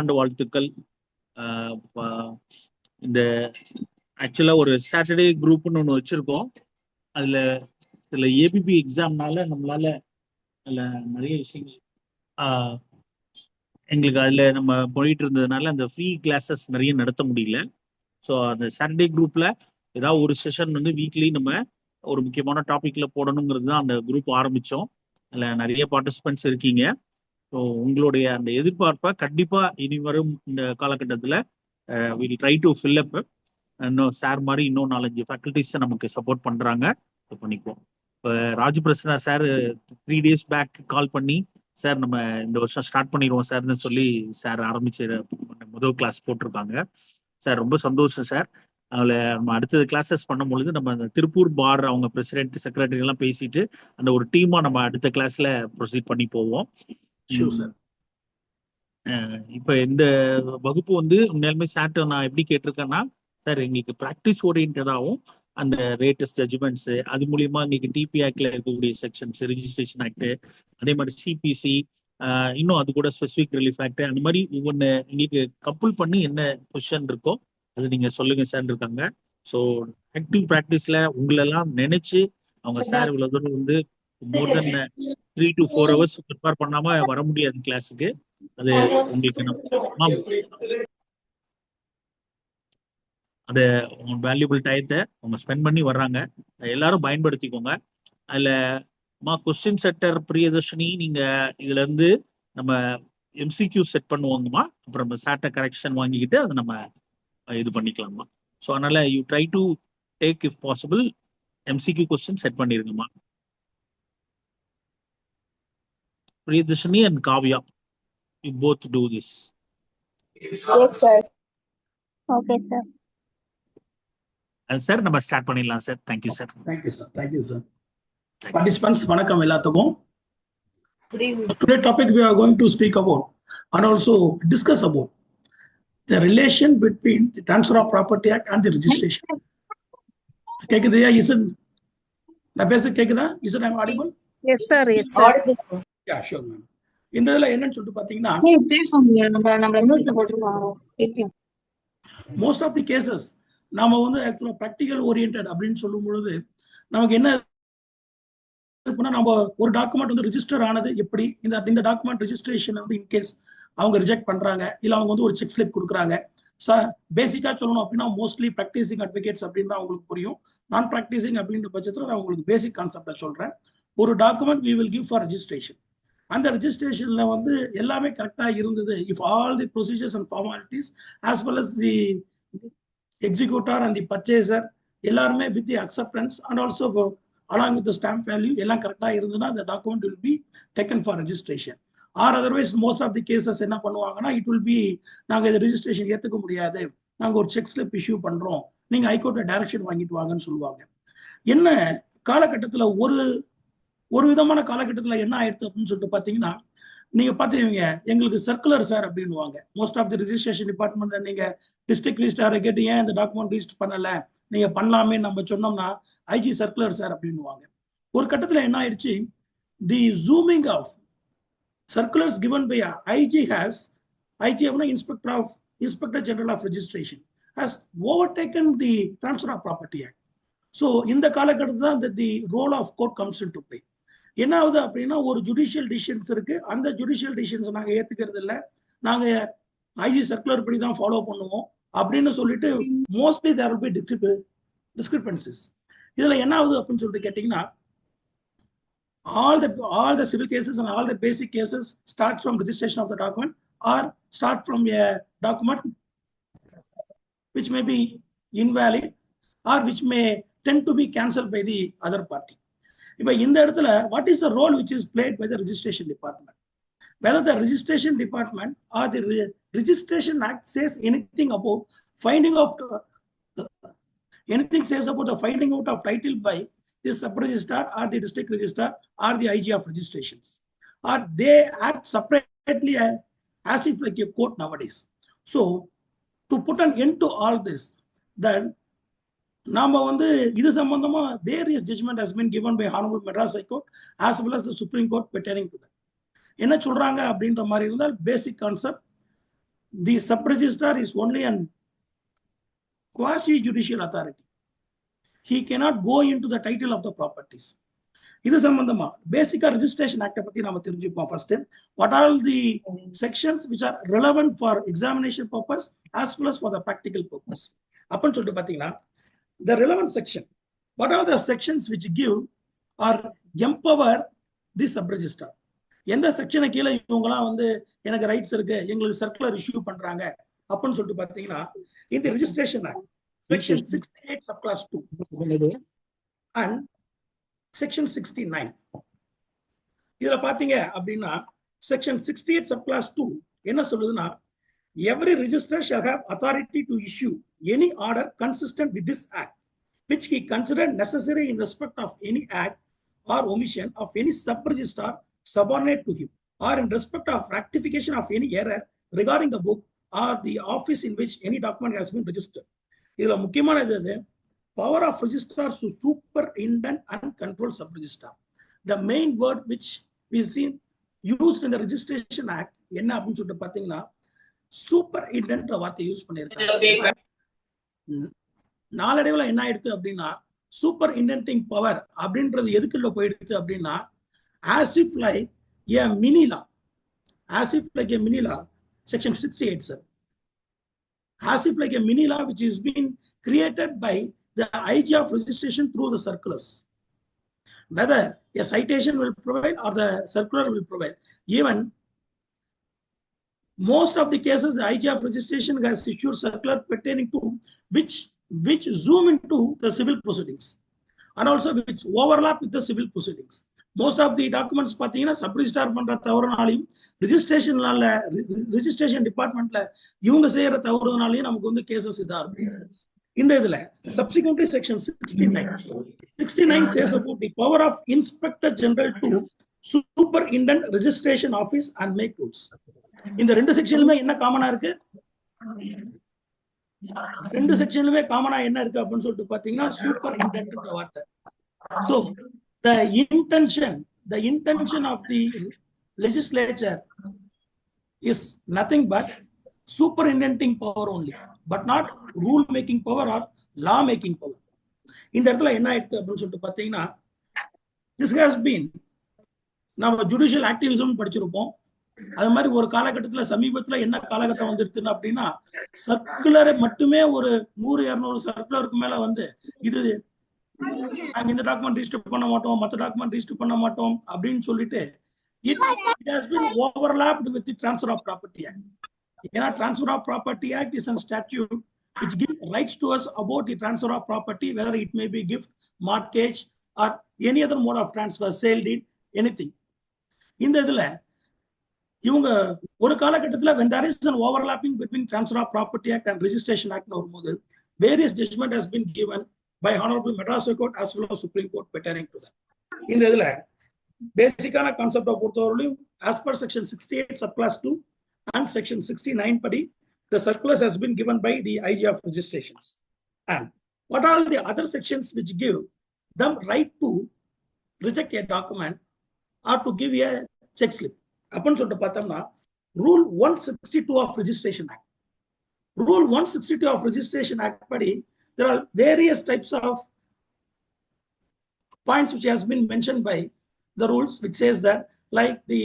புத்தாண்டு வாழ்த்துக்கள். இந்த ஆக்சுவலா ஒரு சாட்டர்டே குரூப்னு ஒன்று வச்சிருக்கோம். அதுல சில ஏபிபி எக்ஸாம்னால நம்மளால அதுல நிறைய விஷயங்கள் எங்களுக்கு அதுல நம்ம போயிட்டு இருந்ததுனால அந்த ஃப்ரீ கிளாஸஸ் நிறைய நடத்த முடியல. ஸோ அந்த சாட்டர்டே குரூப்ல ஏதாவது ஒரு செஷன் வந்து வீக்லி நம்ம ஒரு முக்கியமான டாபிக்ல போடணுங்கிறது தான் அந்த குரூப் ஆரம்பிச்சோம். அதுல நிறைய பார்ட்டிசிபென்ட்ஸ் இருக்கீங்க. ஸோ உங்களுடைய அந்த எதிர்பார்ப்பை கண்டிப்பா இனி வரும் இந்த காலகட்டத்தில் will try to fill up. இன்னும் சார் மாதிரி இன்னும் 4-5 ஃபேக்கல்டிஸை நமக்கு சப்போர்ட் பண்றாங்க. பண்ணிக்குவோம். இப்போ Raju Prasanna sir 3 days back call பண்ணி சார் நம்ம இந்த வருஷம் ஸ்டார்ட் பண்ணிடுவோம் சார்னு சொல்லி சார் ஆரம்பிச்சு முதல் கிளாஸ் போட்டிருக்காங்க. சார் ரொம்ப சந்தோஷம் சார். அதில் நம்ம அடுத்தது கிளாஸஸ் பண்ணும் பொழுது நம்ம அந்த திருப்பூர் பார் அவங்க பிரசிடென்ட் செக்ரட்டரி எல்லாம் பேசிட்டு அந்த ஒரு டீமா நம்ம அடுத்த கிளாஸ்ல ப்ரொசீட் பண்ணி போவோம். இப்ப இந்த வகுப்பு வந்து உண்மையாலுமே சார்ட்ட நான் எப்படி கேட்டிருக்கேன்னா, சார் எங்களுக்கு ப்ராக்டிஸ் ஓரியன்டாகவும் அந்த ரேட்டஸ்ட் ஜட்ஜ்மெண்ட்ஸ் அது மூலியமா இன்னைக்கு டிபி ஆக்ட்ல இருக்கக்கூடிய செக்ஷன்ஸ், ரெஜிஸ்ட்ரேஷன் ஆக்ட், அதே மாதிரி சிபிசி, இன்னும் அது கூட ஸ்பெசிபிக் ரிலீஃப் ஆக்ட், அந்த மாதிரி ஒவ்வொன்று எங்களுக்கு கப்புள் பண்ணி என்ன பொசிஷன் இருக்கோ அது நீங்க சொல்லுங்க சார் இருக்காங்க. ஸோ ஆக்டிவ் ப்ராக்டிஸ்ல உங்களெல்லாம் நினைச்சு அவங்க சார் இவ்வளவு தூரம் வந்து மோர் தென் 3 to 4 hours ப்ரிப்பேர் பண்ணாம வர முடியாது கிளாஸுக்கு. அது உங்களுக்கு அது உங்க வேல்யூபிள் டயத்தை அவங்க ஸ்பெண்ட் பண்ணி வர்றாங்க. எல்லாரும் பயன்படுத்திக்கோங்க. அதுல கொஸ்டின் செட்டர் பிரியதர்ஷினி நீங்க இதுல இருந்து நம்ம எம்சிக்யூ செட் பண்ணுவாங்கம்மா. அப்புறம் நம்ம சாட்ட கரெக்ஷன் வாங்கிக்கிட்டு அதை நம்ம இது பண்ணிக்கலாமா. ஸோ அதனால you try to take if possible MCQ question set பண்ணிருங்கம்மா. Priyadarshini and Kavya, you both do this. Yes, sir. Okay, sir. Sir நம்ம ஸ்டார்ட் பண்ணிடலாம் sir. Thank you sir. Thank you sir. Participants, வணக்கம் எல்லாத்துக்கும். Today topic we are going to speak about and also discuss about the relation between the Transfer of Property Act and the registration. கேக்குதுயா? நான் பேச கேக்குதா? Is it I'm audible? Yes, sir. Yes, sir. Yeah, sure, ma'am. இந்த இதுல என்னன்னு சொல்லிட்டு பாத்தீங்கன்னா, most of the cases நாம வந்து ஆக்சுவலா ப்ராக்டிகல் ஓரியன்டட் அப்படின்னு சொல்லும் பொழுது நமக்கு என்ன இருக்குன்னா, நம்ம ஒரு டாக்குமெண்ட் வந்து ரிஜிஸ்டர் ஆனது எப்படி, இந்த டாக்குமெண்ட் ரிஜிஸ்ட்ரேஷன் வந்து இன்கேஸ் அவங்க ரிஜெக்ட் பண்றாங்க இல்ல அவங்க வந்து ஒரு செக் ஸ்லிப் கொடுக்குறாங்க. பேசிக்கா சொல்லணும் அப்படின்னா மோஸ்ட்லி ப்ராக்டிசிங் அட்வொகேட்ஸ் அப்படின்னு அவங்களுக்கு புரியும். நான் ப்ராக்டிசிங் அப்படின்ற பட்சத்தில் நான் உங்களுக்கு பேசிக் கான்செப்டை சொல்றேன். ஒரு document we will give for registration. அந்த ரெஜிஸ்ட்ரேஷன்ல வந்து எல்லாமே கரெக்டா இருந்தது, if all the procedures and formalities as well as the executor and the purchaser எல்லாருமே with the acceptance and also along with the stamp value எல்லாம் கரெக்டா இருந்ததுன்னா the document will be taken for registration. Or otherwise most of the cases என்ன பண்ணுவாங்கன்னா, it will be நாங்க இந்த registration ஏத்துக்க முடியாது, நாங்க ஒரு செக் ஸ்லிப் இஷ்யூ பண்றோம், நீங்க ஹைகோர்ட்ல டைரக்ஷன் வாங்கிட்டு வாங்கன்னு சொல்லுவாங்க. என்ன காலகட்டத்துல ஒரு விதமான காலகட்டத்துல என்ன ஆயிடுது அப்படின்னு சொல்லிட்டு பாத்தீங்கன்னா, நீங்க பாத்துருவீங்க எங்களுக்கு சர்க்குலர் சார் அப்படின்னுவாங்க. மோஸ்ட் ஆஃப் தி ரெஜிஸ்ட்ரேஷன் டிபார்ட்மெண்ட்ல நீங்க டிஸ்ட்ரிக்ட் ரிஜிஸ்ட்ராரை கேட்டு ஏன் இந்த டாக்குமெண்ட் ரிஜிஸ்டர் பண்ணல, நீங்க பண்ணலாமே நம்ம சொன்னோம்னா ஐஜி சர்க்குலர் சார் அப்படின்னுவாங்க. ஒரு கட்டத்துல என்ன ஆயிடுச்சு, the zooming of circulars given by IG அப்படின்னா Inspector General of Registration has overtaken the Transfer of Property Act. So இந்த காலகட்டத்தில் தான் the role of court comes into play. என்ன ஆகுது அப்படின்னா, ஒரு ஜுடிஷியல் டிசிஷன்ஸ் இருக்கு, அந்த ஜுடிஷியல் டிசிஷன்ஸ் நாங்க ஏத்துக்கிறது இல்லை, நாங்க ஐஜி சர்க்குலர் படி தான் ஃபாலோ பண்ணுவோம் அப்படின்னு சொல்லிட்டு mostly there will be discrepancies. இதுல என்ன ஆகுது அப்படின்னு சொல்லிட்டு கேட்டீங்கன்னா, all the civil cases and all the basic cases starts from registration of the document or start from a document which may be invalid or which may tend to be cancelled by the other party. இப்ப இந்த இடத்துல what is the role which is played by the registration department? Whether the registration department or the registration act says anything about finding out the finding out of title by the sub-registrar or the district registrar or the IG of registrations, or they act separately as if like a court nowadays. So to put an end to all this, then நாம வந்து இது சம்பந்தமா various judgment has been given by Honorable Madras High Court as well as the Supreme Court pertaining to that. என்ன சொல்றாங்க அப்படின்ற மாதிரி இருந்தால், basic concept, the sub-registrar is only an quasi-judicial authority. He cannot go into the title of the properties. இது சம்பந்தமா பேசிக்கா registration act பத்தி நாம தெரிஞ்சுப்போம். First, what are the sections which are relevant for examination purpose as well as for the practical purpose. அப்படின்னு சொல்லிட்டு பாத்தீங்கன்னா, the relevant section, what are the sections which give or empower the sub-registrar? எந்த செக்ஷனை கீழே இவங்கலாம் வந்து எனக்கு rights இருக்கு, எங்களுக்கு சர்க்குலர் இஷ்யூ பண்றாங்க அப்படின்னு சொல்லிட்டு பாத்தீங்கன்னா, இந்த registration act section 68 subclass 2 and section 69. இதுல பாத்தீங்க அப்படின்னா section 68 subclass 2 என்ன சொல்லுதுன்னா, every registrar shall have authority to issue any order consistent with this act which he considered necessary in respect of any act or omission of any sub-registrar subordinate to him, or in respect of rectification of any error regarding the book or the office in which any document has been registered. இதுல முக்கியமானது power of registrar to superintend and control sub-registrar. The main word which is used in the registration act என்ன அப்படின்னு சொல்லிட்டு பாத்தீங்கன்னா, superintend வார்த்தை use பண்ணிருக்காங்க. நாளடைவுல என்ன ஆயிடுது அப்படின்னா, சூப்பரிண்டெண்டிங் பவர் அப்படின்றது எதுக்குள்ள போயிடுது அப்படின்னா, as if like a mini law, as if like a mini law, section 68 sir, as if like a mini law which is being created by the IG of registration through the circulars. Whether a citation will prevail or the circular will prevail. Even most of the cases, the IG of registration has issued circular pertaining to which zoom into the civil proceedings and also which overlap with the civil proceedings. Most of the documents பாத்தீங்கன்னா sub-registrar பண்ற தவறுனாலையும் registration டிபார்ட்மெண்ட்ல இவங்க செய்யற தவறுனாலையும் நமக்கு வந்து cases இதா இருக்கும். இந்த இதுல subsequently section 69 says about the power of inspector general to superintend registration office and make rules. இந்த ரெண்டு செக்ஷன்லயுமே என்ன காமனா இருக்கு, ரெண்டு செக்ஷன்லயுமே காமனா என்ன இருக்கு அப்படின்னு சொல்லிட்டு பாத்தீங்கன்னா, சூப்பரிண்டென்ட்ன்ற வார்த்தை. So the intention of the legislature is nothing but superintending power only, but not rule making power or law making power. இந்த இடத்துல என்ன ஆயிடுது அப்படின்னு சொல்லிட்டு பாத்தீங்கன்னா, this has been நம்ம ஜுடிஷியல் ஆக்டிவிசம் படிச்சிருப்போம். அது மாதிரி ஒரு காலகட்டத்துல சமீபத்துல என்ன காலகட்டம் வந்துருச்சுன்னு அப்படின்னா, சர்க்குலரை மட்டுமே ஒரு 100-200 சர்க்குலருக்கு மேல வந்து இது நாங்க இந்த டாக்குமெண்ட் ரிஜிஸ்டர் பண்ண மாட்டோம், மற்ற டாக்குமெண்ட் ரிஜிஸ்டர் பண்ண மாட்டோம் அப்படின்னு சொல்லிட்டு it has been overlapped with the Transfer of Property Act. ஏன்னா Transfer of Property Act is a statute which gives rights to us about the transfer of property, whether it may be gift, mortgage or any other mode of transfer, sale deed, anything. இந்த இதுல இவங்க ஒரு காலகட்டத்துல when there is an overlapping between Transfer of Property Act and Registration Act வரும்போது various judgment has been given by Honorable Madras High Court as well as Supreme Court pertaining to that. இந்த இதுல பேசிக்கான கான்செப்டை பொறுத்தவரையிலும் as per section 68 subclass 2 and section 69 படி the circulars has been given by the IG of registrations. And what are the other sections which give them right to reject a document or to give a check slip? அப்படின்னு சொல்லிட்டு பார்த்தோம்னா, rule 162 of registration act. Rule 162 of registration act படி there are various types of points which has been mentioned by the rules, which says that like the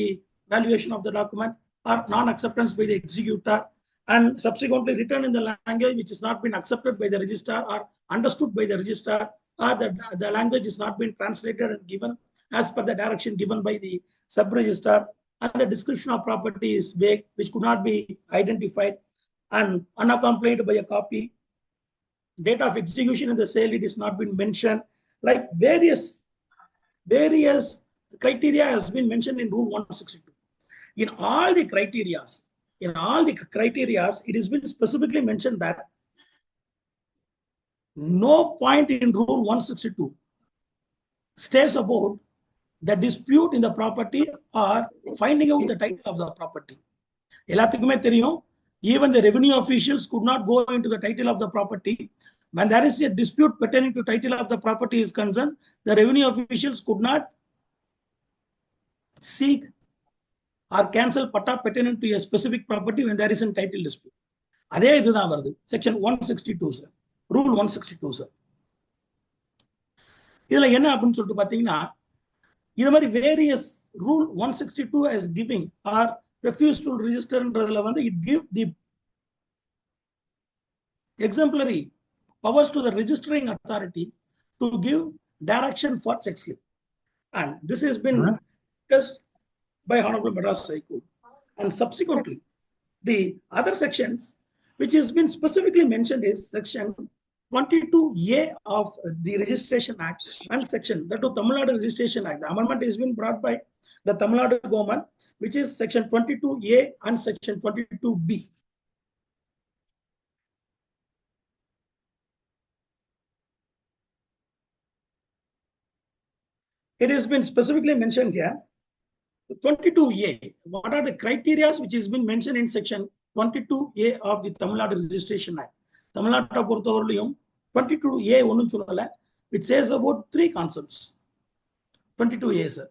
valuation of the document or non-acceptance by the executor and subsequently written in the language which has not been accepted by the registrar or understood by the registrar, or the language is not been translated and given as per the direction given by the sub-registrar, and the description of property is vague, which could not be identified and unaccompanied by a copy. Date of execution in the sale it is not been mentioned. Like various criteria has been mentioned in Rule 162. In all the criteria, it has been specifically mentioned that no point in Rule 162 states about the dispute in the property or finding out the title of the property. எல்லாத்துக்குமே தெரியும், even the revenue officials could not go into the title of the property. When there is a dispute pertaining to title of the property is concerned, the revenue officials could not seek or cancel patta pertaining to a specific property when there is a title dispute. அதே இதுதான் வருது section 162 sir, rule 162 sir. இதுல என்ன அப்படின்னு சொல்லிட்டு பாத்தீங்கன்னா, இது மாதிரி various rule 162 as giving or refuse to registerன்றதுல வந்து it give the exemplary powers to the registering authority to give direction for check slip, and this has been discussed by Honorable Madras High Court. And subsequently, the other sections which has been specifically mentioned is section 22A of the Registration Act and section that of Tamil Nadu Registration Act. The amendment has been brought by the Tamil Nadu government, which is section 22A and section 22B. It has been specifically mentioned here. 22A, what are the criteria which has been mentioned in section 22A of the Tamil Nadu Registration Act? Tamil Nadu பொறுத்தவரையிலும் 22A ஒன்னும் சொல்லல, it says about 3 concepts. 22A sir.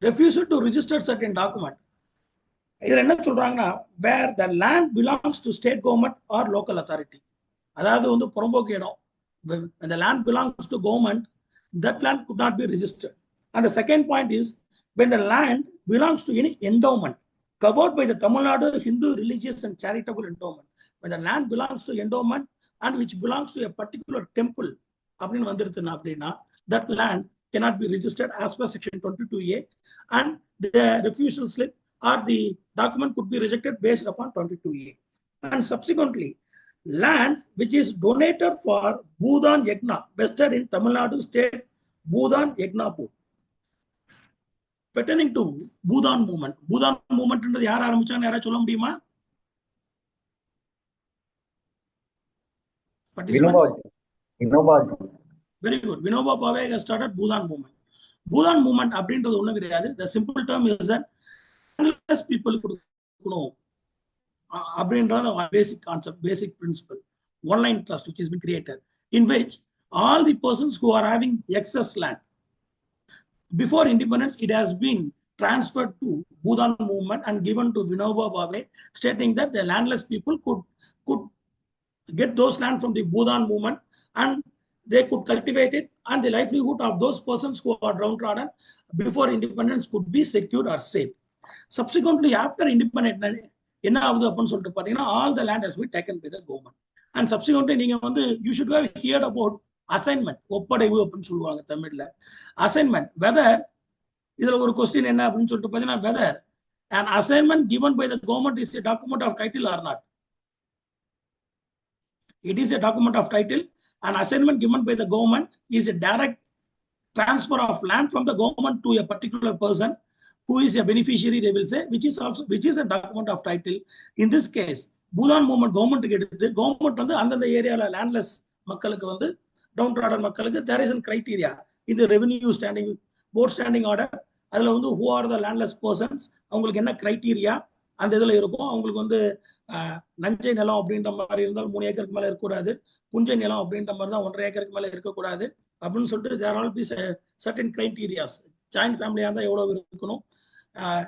Refusal to register certain document. இதுல என்ன சொல்றாங்கன்னா, where the land belongs to state government or local authority. அதாவது வந்து புறம்போக்கு இடம், when the land belongs to government, that land could not be registered. And the second point is when the land belongs to any endowment covered by the Tamil Nadu Hindu Religious and Charitable Endowment. When the land belongs to endowment and which belongs to a particular temple, that land cannot be registered as per section 22A, and the refusal slip or the document could be rejected based upon 22A. And subsequently, land which is donated for Bhudan Yagna vested in Tamil Nadu state Bhudan Yagna Board pertaining to Bhudan movement. Bhudan movement என்றது யார் ஆரம்பிச்சாங்க, யாரா சொல்ல முடியுமா? Very good. Vinoba Bhave has started Bhudan movement. Bhudan movement அப்படின்றது ஒண்ணு கிடையாது. The simple term is that landless people கொடுக்கணும் அப்படின்றது basic concept, basic principle. One line trust which has been created, in which all the persons who are having excess land before independence, it has been transferred to Bhudan movement and given to Vinoba Bhave, stating that the landless people could get those land from the Bhudan movement and they could cultivate it, and the livelihood of those persons who are downtrodden before independence could be secured or saved. Subsequently, after independence, என்ன ஆகுது அப்படின்னு சொல்லிட்டு பாத்தீங்கன்னா, all the land has been taken by the government. And subsequently, நீங்க வந்து you should have heard about assignment, ஒப்படைவு அப்படின்னு சொல்லுவாங்க தமிழ்ல. Assignment, whether இதுல ஒரு கொஸ்டின் என்ன அப்படின்னு சொல்லிட்டு பாத்தீங்கன்னா, whether an assignment given by the government is a document of title or not. It is a document of title. An assignment given by the government is a direct transfer of land from the government to a particular person who is a beneficiary, they will say, which is a document of title. In this case, Bhudan movement government எடுத்து government வந்து அந்தந்த ஏரியால landless மக்களுக்கு வந்து downtrodden மக்களுக்கு there is a criteria in the revenue standing board standing order. அதுல வந்து who are the landless persons, அவங்களுக்கு என்ன criteria அந்த இதுல இருக்கும். அவங்களுக்கு வந்து நஞ்சை நிலம் அப்படின்ற மாதிரி இருந்தால் 3 ஏக்கருக்கு மேல இருக்கக்கூடாது, புஞ்சை நிலம் அப்படின்ற மாதிரி தான் 1.5 ஏக்கருக்கு மேல இருக்கக்கூடாது அப்படின்னு சொல்லிட்டு there all be certain criteria. Joint ஃபேமிலியா இருந்தா எவ்வளவு இருக்கணும்,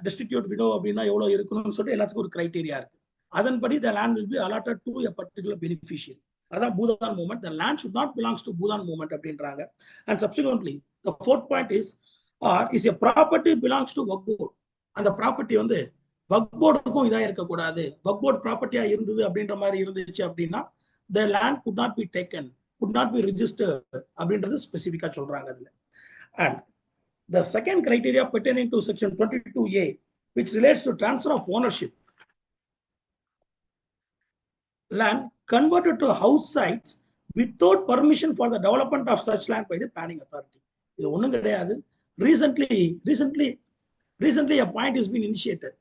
டிஸ்ட்ரிபியூட் விடோ அப்படின்னா எவ்வளவு இருக்கணும்னு சொல்லிட்டு எல்லாத்துக்கும் ஒரு கிரைட்டீரியா இருக்கு. அதன்படி the land will be allotted to a particular beneficiary. அதான் Bhudan movement. The land should not belongs to Bhudan movement அப்படின்றாங்க. And subsequently, the fourth point is a property belongs to Waqf board. அந்த property வந்து Waqf boardக்கும் இதா இருக்க கூடாது. Waqf board ப்ராப்பர்ட்டியா இருந்தது அப்படின்ற மாதிரி இருந்துச்சு அப்படின்னா the land could not be taken, could not be registered அப்படின்றது ஸ்பெசிஃபிக்கா சொல்றாங்க அதுல. And the second criteria pertaining to section 22A, which relates to transfer of ownership, land converted to house sites without permission for the development of such land by the planning authority. இது ஒண்ணும் கிடையாது. Recently a point has been initiated.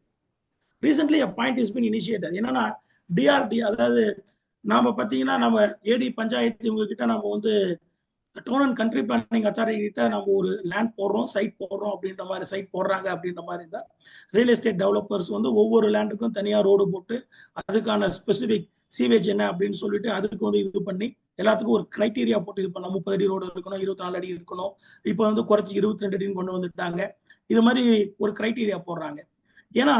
என்னன்னா DRD, அதாவது நாம பாத்தீங்கன்னா நம்ம ஏடி பஞ்சாயத்து இவங்க கிட்ட நம்ம வந்து town and country planning authority கிட்ட நம்ம ஒரு லேண்ட் போடுறோம், சைட் போடுறோம் அப்படின்ற மாதிரி, சைட் போடுறாங்க அப்படின்ற மாதிரி இருந்தால் ரியல் எஸ்டேட் டெவலப்பர்ஸ் வந்து ஒவ்வொரு லேண்டுக்கும் தனியாக ரோடு போட்டு அதுக்கான ஸ்பெசிஃபிக் சீவேஜ் என்ன அப்படின்னு சொல்லிட்டு அதுக்கு வந்து இது பண்ணி எல்லாத்துக்கும் ஒரு கிரைட்டீரியா போட்டு இது பண்ணலாம். 30 அடி ரோடு இருக்கணும், 24 அடி இருக்கணும், இப்போ வந்து குறைச்சி 22 அடின்னு கொண்டு வந்துட்டாங்க. இது மாதிரி ஒரு கிரைட்டீரியா போடுறாங்க. ஏன்னா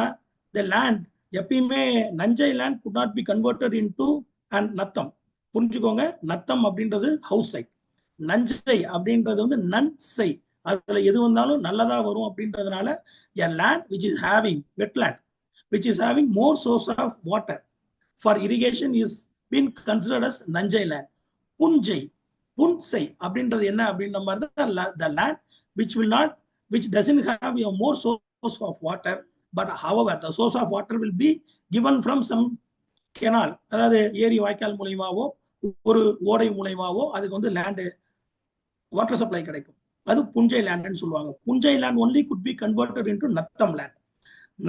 த லேண்ட் எப்பயுமே நஞ்சை land could not be converted into and Natham. புரிஞ்சுக்கோங்க, நத்தம் அப்படின்றது ஹவுஸ் சைட், நஞ்சை அப்படின்றது வந்து நன்சை, அதுல எது வந்தாலும் நல்லதா வரும் அப்படின்றதுனால a land which is having wetland which is having more source of water for irrigation is been considered as நஞ்சை land. புஞ்சை, புன்சை அப்படின்றது என்ன அப்படின்ற மாதிரி தான் the land which doesn't have a more source of water, but however the source of water will be given from some canal, அதாவது ஏரி வாய்க்கால் மூலியமாவோ ஒரு ஓடை மூலியமாவோ அதுக்கு வந்து லேண்டு வாட்டர் சப்ளை கிடைக்கும். அது புஞ்சை லேண்ட்னு சொல்லுவாங்க. Punjai land only could be converted into natham land.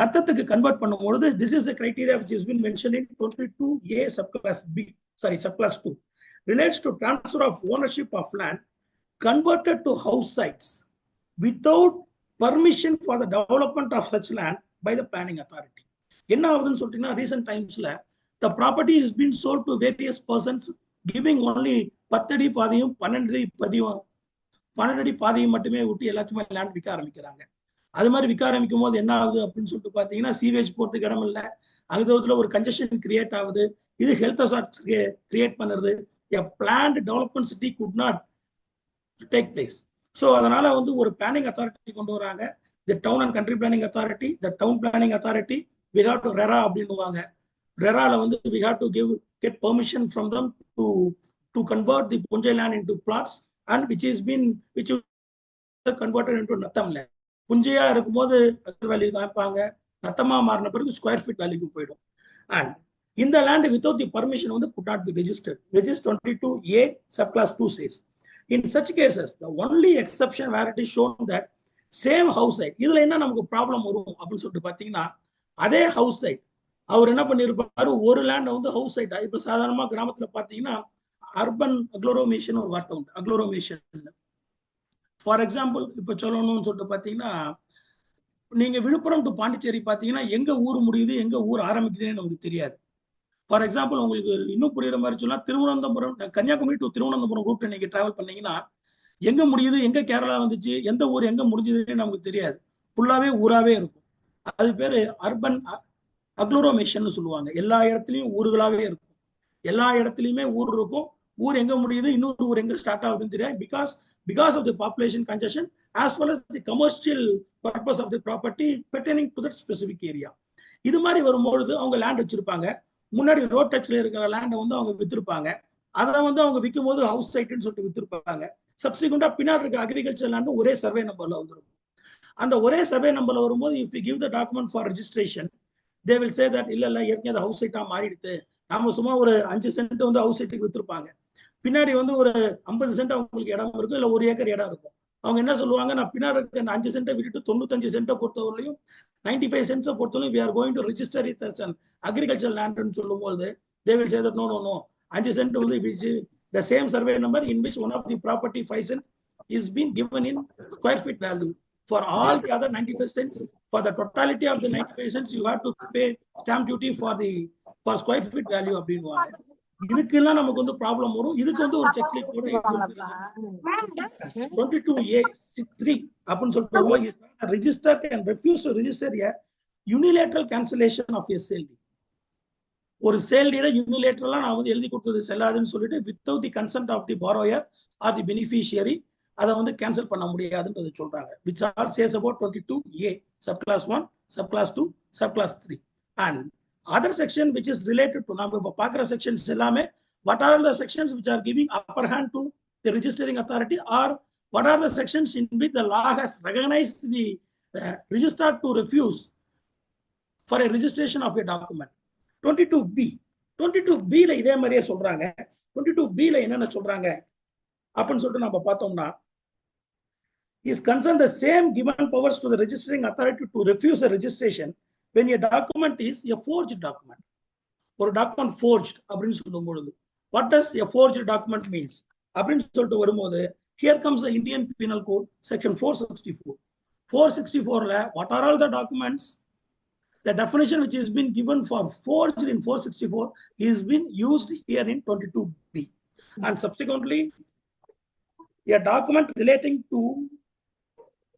நத்தத்துக்கு கன்வெர்ட் பண்ணும்போது this is a criteria which has been mentioned in 22A subclass B, subclass 2, relates to transfer of ownership of land converted to house sites without permission for the development of such land by the planning authority. என்ன ஆகுதுன்னு சொல்லிட்டீங்கன்னா, recent டைம்ஸ்ல the property has been sold to various persons giving only 10 அடி பாதையும் 12 அடி பாதையும் மட்டுமே விட்டு எல்லாத்துக்குமே லேண்ட் விற்க ஆரம்பிக்கிறாங்க. அது மாதிரி விற்க ஆரம்பிக்கும் போது என்ன ஆகுது அப்படின்னு சொல்லிட்டு பாத்தீங்கன்னா, சீவேஜ் போறதுக்கு இடம் இல்லை, அங்க ஒரு கன்ஜெஷன் கிரியேட் ஆகுது. இது ஹெல்த் அசார்ட்ஸ் கிரியேட் பண்ணுறது. a planned development city could not take place. So அதனால வந்து ஒரு பிளானிங் அத்தாரிட்டி கொண்டு வராங்க, the town and country planning authority, the town planning authority, we have to RERA அப்படின்னுவாங்க. RERAல வந்து we have to get permission from them to convert the Punjai land into plots, and which is converted into Natham land. புஞ்சையா இருக்கும்போது value காமிப்பாங்க, நத்தமா மாறின பிறகு square feet வேல்யூக்கு போயிடும். And இந்த land without தி permission வந்து could not be registered, which is 22A subclass 2 says. In such cases, the only exception where it is shown that same house site, இதுல என்ன நமக்கு ப்ராப்ளம் வரும் அப்படின்னு சொல்லிட்டு பாத்தீங்கன்னா, அதே ஹவுஸ் சைட் அவர் என்ன பண்ணிருப்பாரு, ஒரு லேண்ட் வந்து ஹவுஸ் சைட். இப்ப சாதாரணமா கிராமத்துல பாத்தீங்கன்னா அர்பன் அக்ளோரோமேஷன் ஒரு வார்த்தை உண்டு, அக்ளோரோமேஷன். ஃபார் எக்ஸாம்பிள் இப்ப சொல்லணும்னு சொல்லிட்டு பாத்தீங்கன்னா, நீங்க விழுப்புரம் டு பாண்டிச்சேரி பாத்தீங்கன்னா எங்க ஊர் முடியுது எங்க ஊர் ஆரம்பிக்குதுன்னு நமக்கு தெரியாது. ஃபார் எக்ஸாம்பிள் உங்களுக்கு இன்னும் புரியுற மாதிரி சொன்னா, திருவனந்தபுரம் கன்னியாகுமரி டு திருவனந்தபுரம் ரூட் நீங்க டிராவல் பண்ணீங்கன்னா எங்க முடியுது எங்க கேரளா வந்துச்சு எந்த ஊர் எங்க முடிஞ்சதுன்னு நமக்கு தெரியாது, ஃபுல்லாவே ஊராவே இருக்கும். அது பேரு அர்பன் அக்ளோரோமேஷன் சொல்லுவாங்க. எல்லா இடத்துலயும் ஊர்களாவே இருக்கும், எல்லா இடத்துலயுமே ஊர் இருக்கும், ஊர் எங்க முடியுது இன்னொரு ஊர் எங்க ஸ்டார்ட் ஆகுதுன்னு தெரியாது. because of the population congestion as well as the commercial purpose of the property pertaining to that specific area. இது மாதிரி வரும்பொழுது அவங்க லேண்ட் வச்சிருப்பாங்க, முன்னாடி ரோட் டச்ல இருக்கிற லேண்டை வந்து அவங்க வித்திருப்பாங்க, அதை வந்து அவங்க விற்கும் போது ஹவுஸ் சைட்னு சொல்லிட்டு வித்திருப்பாங்க. சப்சிக்வெண்டா பின்னாடி இருக்க அக்ரிகல்ச்சர் லேண்ட் ஒரே சர்வே நம்பர்ல வந்துடும். அந்த ஒரே சர்வே நம்பர்ல வரும்போது if you give the document for registration, they will say that இல்ல ஏற்கனவே ஹவுஸ் சைட்டா மாறிடுது, நாம சும்மா ஒரு 5 சென்ட் வந்து ஹவுஸ் சைட்டுக்கு வித்திருப்பாங்க, பின்னாடி வந்து ஒரு 50 சென்ட் அவங்களுக்கு இடம் இருக்கும், இல்ல 1 ஏக்கர் இடம் இருக்கும். அவங்க என்ன சொல்லுவாங்க, நான் பின்னாடி இருக்க அந்த 5 சென்ட்டை விட்டுட்டு 95 சென்ட்டை பொறுத்தவரையிலையும் 95 சென்ட்ஸை பொறுத்தவரையும் we are going to register it as an agricultural land ன்னு சொல்லும்போது they will say that no 5 send வந்து which the same survey number in which one of the property 5 cent is being given in square feet value. For all the other 95 cents, for the totality of the 95 cents, you have to pay stamp duty for square feet value அப்படின்னுவாங்க. இதுக்கெல்லாம் நமக்கு வந்து problem வரும். இதுக்கு வந்து ஒரு check list போட்டு 22A3 அப்படின்னு சொல்லிட்டு register can refuse to register a unilateral cancellation of a sale deed. ஒரு சேல் டீட யூனிலேட்டரலா நான் வந்து எழுதி கொடுத்தது செல்லாதுன்னு சொல்லிட்டு without the consent of the borrower or the beneficiary அதை வந்து கேன்சல் பண்ண முடியாதுன்றது சொல்றாங்க. which all says about 22A subclass 1, subclass 2, subclass 3. and other section which is related to நம்ம இப்ப பார்க்குற sections எல்லாமே what are the sections which are giving upper hand to the registering authority, or what are the sections in which the law has recognized the registrar to refuse for a registration of a document. 22B ல இதே மாதிரியே சொல்றாங்க. 22B ல என்னென்ன சொல்றாங்க அப்படின்னு சொல்லிட்டு நம்ம பார்த்தோம்னா, is concerned the same given powers to the registering authority to refuse a registration when a document is a forged document. ஒரு document forged அப்படின்னு சொல்லும்பொழுது what does a forged document means? அப்படின்னு சொல்லிட்டு வரும்போது here comes the Indian Penal Code section 464. 464 what are all the documents, the definition which has been given for forged in 464 is been used here in 22B, and subsequently a document relating to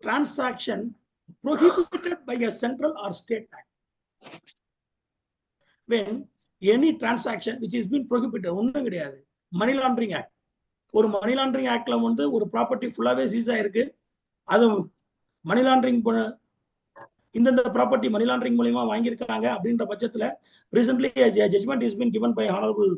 transaction prohibited by a central or state act. When any transaction which is been prohibited, ஒண்ணும் கிடையாது, money laundering act. ஒரு money laundering ஆக்ட்ல வந்து ஒரு property ஃபுல்லாவே cheese ஆயிருக்கு, அது money laundering இந்த property money laundering மூலமா வாங்கியிருக்காங்க அப்படின்ற பட்சத்துல recently a judgment is been given by honorable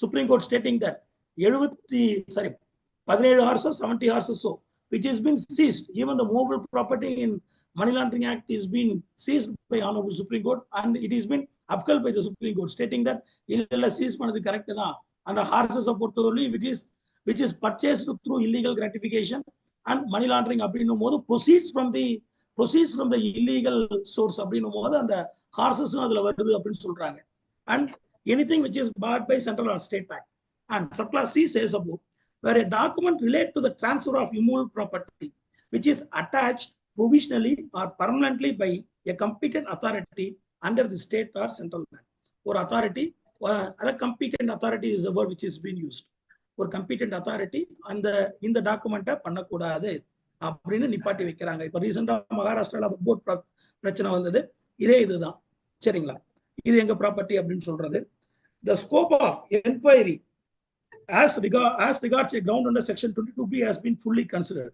Supreme Court stating that 17 hours or 70 hours or so which has been seized, even the movable property in money laundering act is been seized by honorable Supreme Court, and it has been upheld by the Supreme Court stating that illa seize பண்ணது correct தான். அந்த horses பொறுத்தவரை which is purchased through illegal gratification and money laundering அப்படின்னும் போது proceeds from the illegal source அப்படின்னும் போது அந்த ஹார்சஸும் அதுல வருது அப்படின்னு சொல்றாங்க. And anything which is barred by central or state act. And subclass C says about where a document relate to the transfer of immovable property which is attached provisionally or permanently by a competent authority under the state or central act. Or authority, other competent authority is the word which is being used. ஒரு competent authority இந்த டாக்குமெண்ட்டை பண்ணக்கூடாது அப்படின்னு நிப்பாட்டி வைக்கிறாங்க. இப்போ ரீசெண்டா மகாராஷ்டிரால போட் பிரச்சனை வந்தது, இதே இதுதான். சரிங்களா, இது எங்க ப்ராப்பர்ட்டி அப்படின்னு சொல்றது. The scope of inquiry as regards a ground under section 22B has been fully considered.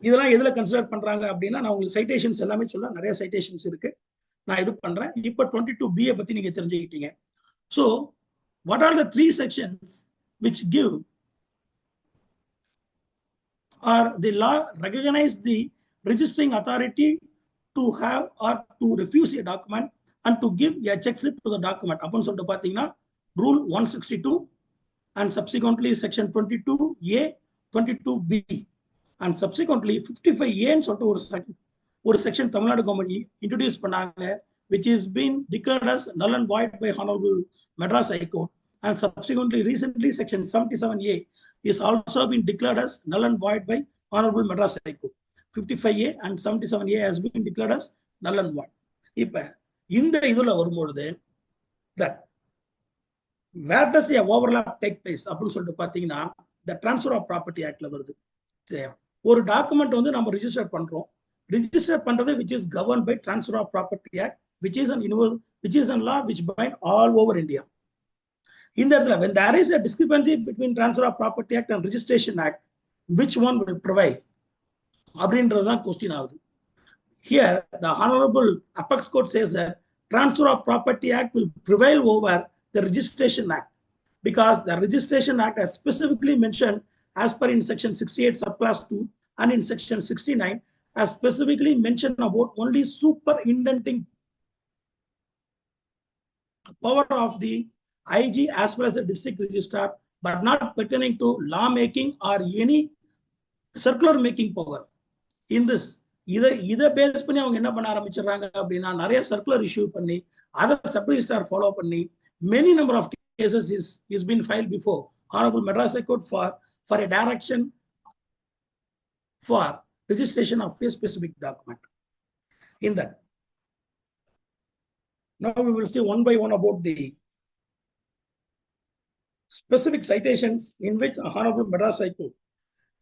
இதெல்லாம் எதுல கன்சிடர் பண்றாங்க அப்படின்னா, நான் உங்களுக்கு சைட்டேஷன்ஸ் எல்லாமே சொல்ல, நிறைய சைட்டேஷன்ஸ் இருக்கு, நான் இது பண்றேன். இப்போ 22B பத்தி நீங்க தெரிஞ்சுக்கிட்டீங்க. So what are the 3 sections which give or the law recognize the registering authority to have or to refuse a document and to give a check slip to the document அப்படின்னு சொல்லிட்டு பாத்தீங்கன்னா rule 162 and subsequently section 22A, 22B and subsequently 55A ன்னு சொல்லிட்டு ஒரு section Tamil Nadu government introduce பண்ணாங்க, which is been declared as null and void by Honorable Madras High Court, and subsequently recently section 77A is also been declared as null and void by Honorable Madras High Court. 55A and 77A has been declared as null and void. இப்ப இந்த இதுல வரும்பொழுது that where does a overlap take place அப்படின்னு சொல்லிட்டு பாத்தீங்கன்னா the transfer of property actல வருது. ஒரு document வந்து நம்ம ரிஜிஸ்டர் பண்றோம், ரிஜிஸ்டர் பண்றது which is governed by transfer of property act which is an law which bind all over India. In that, when there is a discrepancy between transfer of property act and registration act, which one will provide? அப்படின்றதுதான் question ஆகுது. Here the honorable apex court says that transfer of property act will prevail over the registration act because the registration act has specifically mentioned as per in section 68 subclass 2 and in section 69 has specifically mentioned about only superindenting power of the IG as well as the district registrar, but not pertaining to law making or any circular making power. In this, இதை base பண்ணி அவங்க என்ன பண்ண ஆரம்பிச்சிடறாங்க அப்படின்னா, நிறைய circular issue பண்ணி அதை sub registrar follow பண்ணி many number of cases is been filed before Honorable Madras High Court for a direction for registration of a specific document. In that, now we will see one by one about the specific citations in which Honorable Madras High Court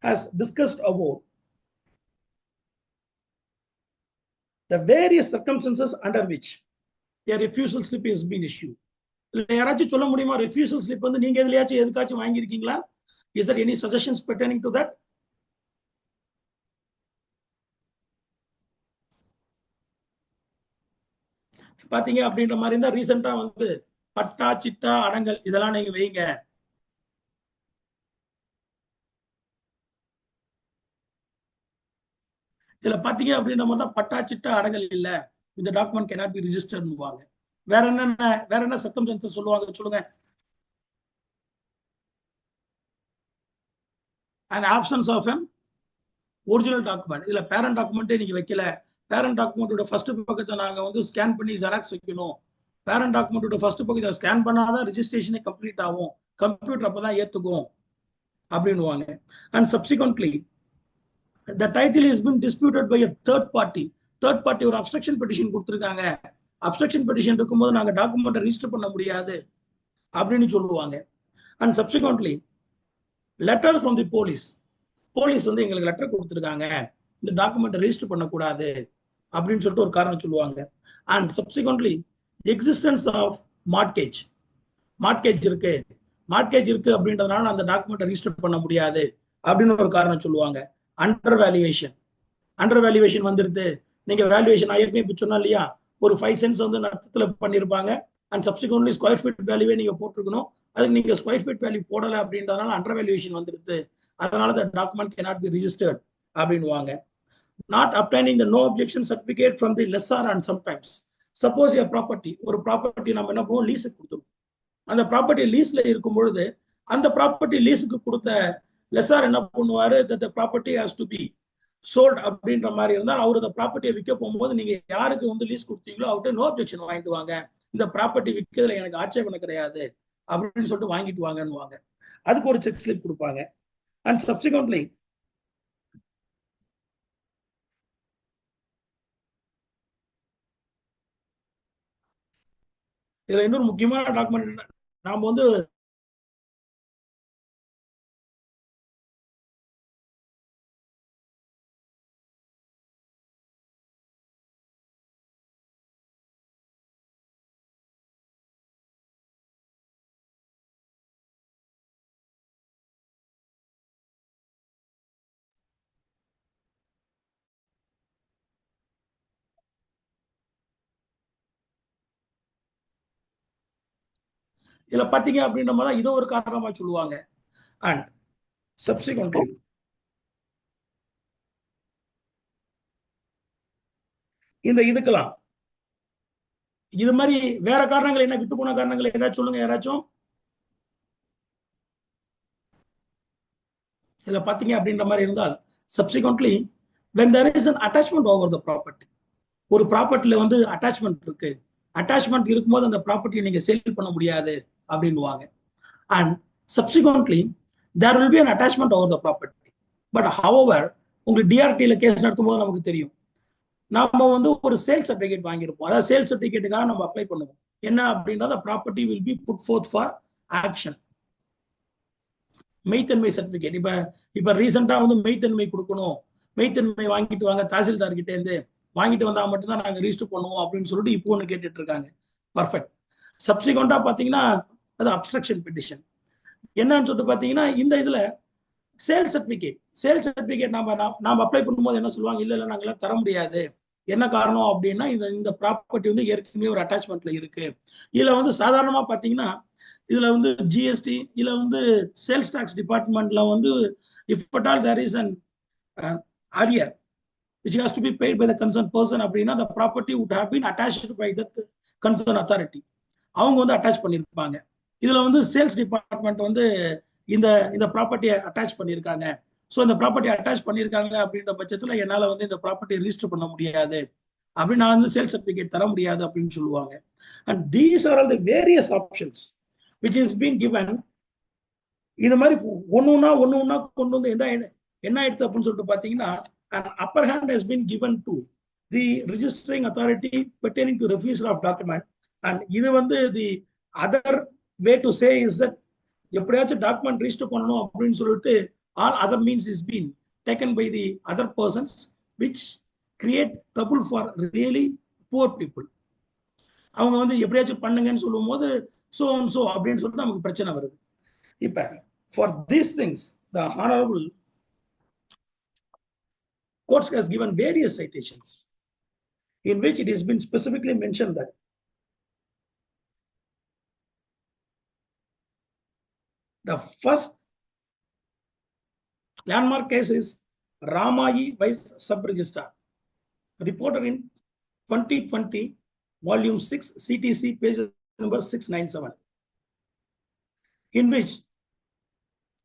has discussed about the various circumstances under which a refusal slip is being issued. யாராச்சும் சொல்ல முடியுமா refusal slip வந்து நீங்க எதுலயாச்சும் எதுக்காச்சும் வாங்கியிருக்கீங்களா? Is there any suggestions pertaining to that? பாத்தீங்க அப்படின்ற மாதிரி இருந்தா ரீசெண்டா வந்து பட்டா சிட்டா அடங்கல் இதெல்லாம் நீங்க வைங்க. இதுல பாத்தீங்க அப்படின்ற மாதிரி தான் பட்டா சிட்டா அடங்கல் இல்ல, இந்த டாக்குமெண்ட் cannot be registered னுவாங்க. வேற என்ன சர்க்கம்ஸ்டன்சஸ் சொல்லுவாங்க சொல்லுங்க. an absence of an original document. இதுல பேரண்ட் டாக்குமெண்ட்டே நீங்க வைக்கல, பேரண்ட் டாக்குமெண்டோட ஃபர்ஸ்ட் பக்கத்தை நாங்க வந்து ஸ்கேன் பண்ணி ஜெராக்ஸ் வைக்கணும், பேரண்ட் டாக்குமெண்டோட ஃபர்ஸ்ட் பக்கத்தை ஸ்கேன் பண்ணாதான் ரெஜிஸ்ட்ரேஷனே கம்ப்ளீட் ஆகும், கம்ப்யூட்டர் அப்பதான் ஏத்துக்கும் அப்படின்னுவாங்க. And subsequently the title has been disputed by a third party. Third party ஒரு obstruction petition கொடுத்திருக்காங்க. obstruction petition இருக்கும்போது நாங்க டாக்குமெண்ட் ரெஜிஸ்டர் பண்ண முடியாது அப்படின்னு சொல்லுவாங்க. And subsequently letters from the police. Police வந்து எங்களுக்கு லெட்டர் கொடுத்துருக்காங்க, இந்த டாக்குமெண்ட் ரெஜிஸ்டர் பண்ணக்கூடாது அப்படின்னு சொல்லிட்டு ஒரு காரணம் சொல்லுவாங்க. And subsequently existence of mortgage. Mortgage இருக்கு அப்படின்றதுனால அந்த டாக்குமெண்ட் ரெஜிஸ்டர் பண்ண முடியாது அப்படின்னு ஒரு காரணம் சொல்லுவாங்க. அண்டர் வேல்யூவேஷன் வந்துருது. நீங்க வேல்யூவேஷன் ஆயிருக்கே இப்ப சொன்னா இல்லையா, ஒரு 5 cents வந்து நஷ்டத்துல பண்ணிருப்பாங்க. அண்ட் சப்சிக்வெண்ட்லி ஸ்கொயர் ஃபீட் வேல்யூவே நீங்க போட்டிருக்கணும், அதுக்கு நீங்க ஸ்கொயர் ஃபீட் வேல்யூ போடல அப்படின்றதுனால அண்டர் வேல்யூவேஷன் வந்துருது, அதனால the document cannot be registered அப்படின்னுவாங்க. Not obtaining the no objection certificate from the lessor. And sometimes suppose a property, ஒரு ப்ராப்பர்ட்டி நம்ம என்ன பண்ணுவோம், லீஸுக்கு கொடுத்துருவோம். அந்த ப்ராப்பர்ட்டி லீஸ்ல இருக்கும் பொழுது அந்த ப்ராப்பர்ட்டி லீஸுக்கு கொடுத்த லெஸ்ஸார் என்ன பண்ணுவாரு, that the property has to be sold அப்படின்ற மாதிரி இருந்தால் அவர் அந்த ப்ராப்பர்ட்டியை விற்க போகும்போது நீங்க யாருக்கு வந்து லீஸ் கொடுத்தீங்களோ அவர்கிட்ட நோ அப்ஜெக்ஷன் வாங்கிட்டு வாங்க, இந்த ப்ராப்பர்ட்டி விற்கிறதுல எனக்கு ஆட்சேபனை கிடையாது அப்படின்னு சொல்லிட்டு வாங்கிட்டு வாங்கன்னு. அதுக்கு ஒரு செக் ஸ்லிப் கொடுப்பாங்க. And subsequently இதுல இன்னொரு முக்கியமான டாக்குமெண்ட் நாம வந்து இதுல பாத்தீங்க அப்படின்ற மாதிரி இதோ ஒரு காரணமா சொல்லுவாங்க. அண்ட் சப்சிக்வெண்ட்லி இந்த இதுக்கெல்லாம் இது மாதிரி வேற காரணங்கள் என்ன, விட்டு போன காரணங்கள் ஏதாச்சும் சொல்லுங்க யாராச்சும். இதுல பாத்தீங்க அப்படின்ற மாதிரி இருந்தால் subsequently when there is an attachment over the property, ஒரு ப்ராப்பர்ட்டில வந்து அட்டாச்மெண்ட் இருக்கு, அட்டாச்மெண்ட் இருக்கும்போது அந்த ப்ராப்பர்ட்டியை நீங்க சேல் பண்ண முடியாது அப்படின்னுவாங்க. And subsequently there will be an attachment over the property, but however உங்களுக்கு டிஆர்டில கேஸ் நடத்தும் போது நமக்கு தெரியும், நாம வந்து ஒரு சேல் சர்டிபிகேட் வாங்கியிருப்போம். அதாவது சேல் சர்டிபிகேட்டுக்காக நம்ம அப்ளை பண்ணுவோம். என்ன அப்படின்னா property will be put forth for action. மெய்த்தன்மை சர்டிபிகேட் இப்ப ரீசெண்டா வந்து மெய்த்தன்மை கொடுக்கணும், மெய்த்தன்மை வாங்கிட்டு வாங்க தாசில்தார் கிட்ட இருந்து, வாங்கிட்டு வந்தா மட்டும்தான் நாங்க ரிஜிஸ்டர் பண்ணுவோம் அப்படின்னு சொல்லிட்டு இப்போ ஒன்று கேட்டுட்டு இருக்காங்க. பர்ஃபெக்ட். சப்சிக்வெண்டா பாத்தீங்கன்னா அது அப்ஸ்ட்ரக்ஷன் பெட்டிஷன். என்னன்னு சொல்லிட்டு பாத்தீங்கன்னா இந்த இதுல சேல் சர்டிபிகேட் நாம அப்ளை பண்ணும்போது என்ன சொல்லுவாங்க, இல்ல நாங்களாம் தர முடியாது. என்ன காரணம் அப்படின்னா இந்த ப்ராப்பர்ட்டி வந்து ஏற்கனவே ஒரு அட்டாச்மெண்ட்ல இருக்கு. இதுல வந்து சாதாரணமா பாத்தீங்கன்னா இதுல வந்து ஜிஎஸ்டி, இதுல வந்து சேல்ஸ் டாக்ஸ் டிபார்ட்மெண்ட்ல வந்து if at all there is an arrear which has to be paid by the concerned person அப்படின்னா the property would have been attached by the concerned authority. அவங்க வந்து அட்டாச் பண்ணிருப்பாங்க. இதுல வந்து சேல்ஸ் டிபார்ட்மெண்ட் வந்து இந்த ப்ராப்பர்ட்டியை அட்டாச் பண்ணியிருக்காங்க. ஸோ இந்த ப்ராப்பர்ட்டி அட்டாச் பண்ணியிருக்காங்க அப்படின்ற பட்சத்துல என்னால வந்து இந்த ப்ராப்பர்ட்டியை ரிஜிஸ்டர் பண்ண முடியாது, அப்படின்னு நான் வந்து சேல் சர்டிபிகேட் தர முடியாது அப்படின்னு சொல்லுவாங்க. And these are all the various options which is being given. இது மாதிரி ஒன்னு ஒன்னா கொண்டு வந்து என்ன ஆயிடுது அப்படின்னு சொல்லிட்டு பாத்தீங்கன்னா an upper hand has been given to the registering authority pertaining to refusal of document. And இது வந்து the other way to say is that எப்படியாச்சும் டாக்குமெண்ட் ரிஜிஸ்டர் பண்ணணும் அப்படின்னு சொல்லிட்டு all other means is being taken by the other persons which create trouble for really poor people. அவங்க வந்து எப்படியாச்சும் பண்ணுங்கன்னு சொல்லும் போது so and so அப்படின்னு சொல்லிட்டு நமக்கு பிரச்சனை வருது. இப்ப for these things the honorable courts has given various citations in which it has been specifically mentioned that the first landmark case is Ramayi Vice Sub-Registrar, reported in 2020, volume 6, CTC, page number 697, in which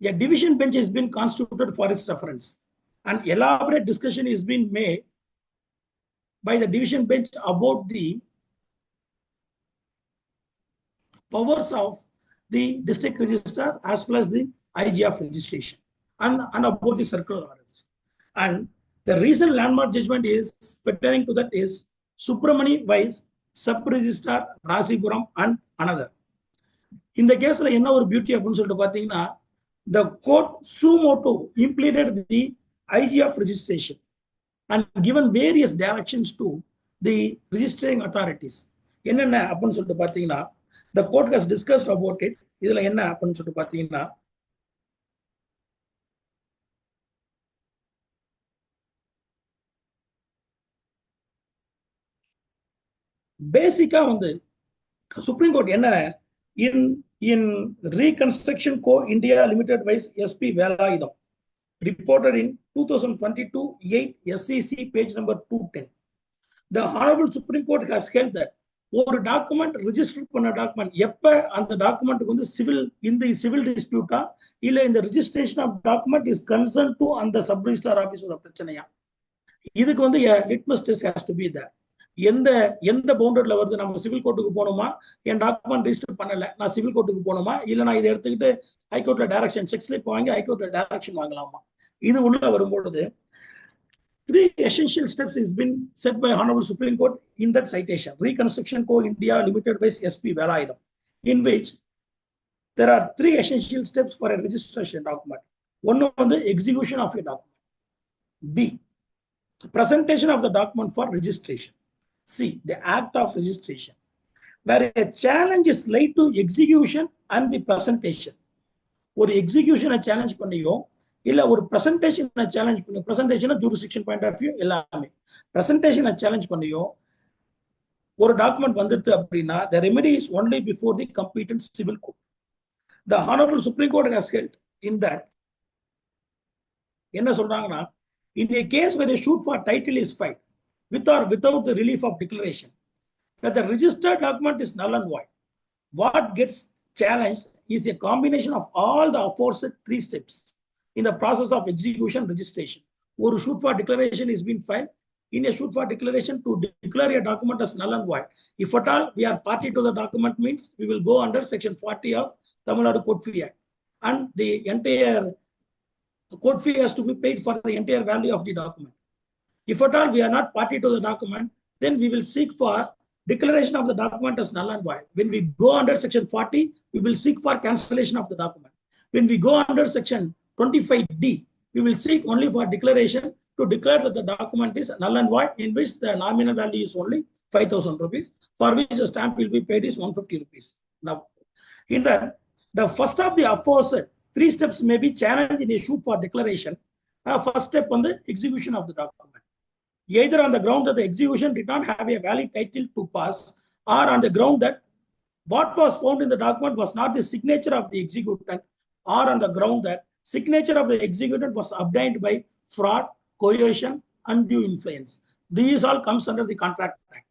a division bench has been constituted for its reference. An elaborate discussion is being made by the division bench about the powers of the district registrar as well as the IG of registration and about the circular orders. And the recent landmark judgment is pertaining to that is Subramani Vice, Sub-Registrar Rasipuram and another. In the case of என்ன ஒரு beauty அப்படின்னு சொல்லிட்டு பாத்தீங்கன்னா, the court suo motu implemented the IG of registration and given various directions to the registering authorities. என்னென்ன அப்படின்னு சொல்லிட்டு பாத்தீங்கன்னா, the court has discussed about it. இதுல என்ன அப்படின்னு சொல்லிட்டு பாத்தீங்கன்னா, பேசிக்கா வந்து சுப்ரீம் கோர்ட் என்ன in Reconstruction Co. India Limited Vice SP Velayudham reported in 2022-8 SEC page number 210. The Honorable Supreme Court has held that ஒரு டாக்குமெண்ட் ரிஜிஸ்டர் பண்ண டாக்குமெண்ட் எப்ப அந்த டாக்குமெண்ட்டுக்கு வந்து சிவில் டிஸ்பியூட்டா இல்ல இந்த registration of document is concern to அந்த சப் ரிஜிஸ்ட்ரார் ஆபீஸோட பிரச்சனையா, இதுக்கு வந்து litmus test has to be there. எந்த பவுண்டர்ல வருது, நம்ம சிவில் கோர்ட்டுக்கு போகணுமா, என் டாக்குமெண்ட் ரிஜிஸ்டர் பண்ணல நான் சிவில் கோர்ட்டுக்கு போகணுமா, இல்ல நான் இதை எடுத்துக்கிட்டு ஹைகோர்ட்ல டைரக்ஷன் செக் ஸ்லிப் வாங்கி ஹைகோர்ட்ல டைரக்ஷன் வாங்கலாமா, இது உள்ள வரும்பொழுது 3 essential steps has been set by Honorable Supreme Court in that citation, Reconstruction Co. India Limited by SP Velayudham, in which there are 3 essential steps for a registration document. One on the execution of a document. B, presentation of the document for registration. C, the act of registration, where a challenge is laid to execution and the presentation. ஒரு execution challenge பண்ணியோ இல்ல ஒரு presentation challenge பண்ணியோ, presentation jurisdiction point of view எல்லாமே, presentation challenge பண்ணியோ ஒரு document வந்துட்டு அப்படின்னா the remedy is only before the competent civil court. The Honorable Supreme Court has held in that என்ன சொல்றாங்கன்னா, in a case where a suit for title is filed with or without the relief of declaration, that the registered document is null and void. What gets challenged is a combination of all the aforesaid 3 steps in the process of execution registration. Or suit for declaration is being filed. In a suit for declaration, to declare a document as null and void, if at all we are party to the document, means we will go under section 40 of Tamil Nadu Code Fee Act, and the entire code fee has to be paid for the entire value of the document. If at all we are not party to the document, then we will seek for declaration of the document as null and void. When we go under section 40, we will seek for cancellation of the document. When we go under section 25D, we will seek only for declaration to declare that the document is null and void, in which the nominal value is only 5,000 rupees, for which the stamp will be paid is 150 rupees. Now, in that, the first of the aforesaid 3 steps may be challenged in a suit for declaration. First step on the execution of the document, either on the ground that the execution did not have a valid title to pass, or on the ground that what was found in the document was not the signature of the executant, or on the ground that signature of the executant was obtained by fraud, coercion, undue influence. These all comes under the Contract Act.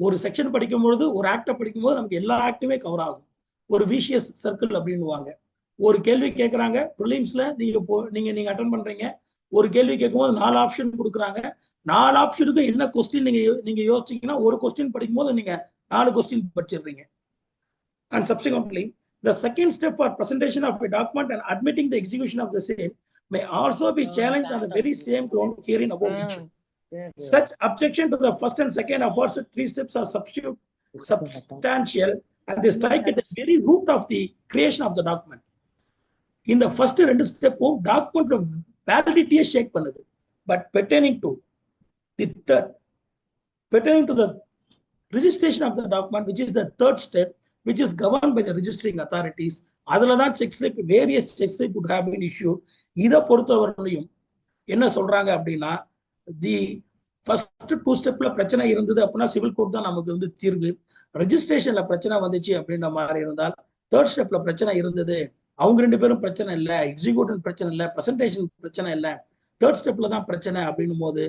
ஒரு section படிக்கும்போது, ஒரு ஆக்டை படிக்கும்போது நமக்கு எல்லா ஆக்டுமே cover ஆகும். ஒரு VCS circle அப்படின்னுவாங்க. ஒரு கேள்வி கேட்கறாங்க ப்ரிலிம்ஸ்ல, நீங்க அட்டென்ட் பண்றீங்க, ஒரு கேள்வி கேட்கும்போது 4 ஆப்ஷன் கொடுக்குறாங்க. 4 ஆப்ஷனுக்கு என்ன கொஸ்டின் நீங்க யோசிச்சீங்கன்னா, ஒரு கொஸ்டின் படிக்கும்போது நீங்க 4 question படிச்சிடுறீங்க. And subsequently, the second step for presentation of a document and admitting the execution of the same may also be challenged on the very same ground herein above mentioned. Such objection to the first and second aforesaid 3 steps are substantial, and they strike at the very root of the creation of the document. In the first 2 ஸ்டெப்பும் document வேலிடிட்டியை ஷேக் பண்ணுது. But pertaining to the registration of the document, which is the 3rd step, which is governed by the registering authorities, அதுல தான் check slip, various check slip would have been issued. இதை பொறுத்தவரையிலும் என்ன சொல்றாங்க அப்படின்னா, the first 2 ஸ்டெப்ல பிரச்சனை இருந்தது அப்படின்னா சிவில் கோர்ட் தான் நமக்கு வந்து தீர்வு. ரெஜிஸ்ட்ரேஷன்ல பிரச்சனை வந்துச்சு அப்படின்ற மாதிரி இருந்தால் 3rd ஸ்டெப்ல பிரச்சனை இருந்தது, அவங்க 2 பேரும் பிரச்சனை இல்லை, எக்ஸிக்யூட்டிவ் பிரச்சனை இல்லை, பிரசன்டேஷன் பிரச்சனை இல்லை, 3rd ஸ்டெப்ல தான் பிரச்சனை அப்படின்னும் போது,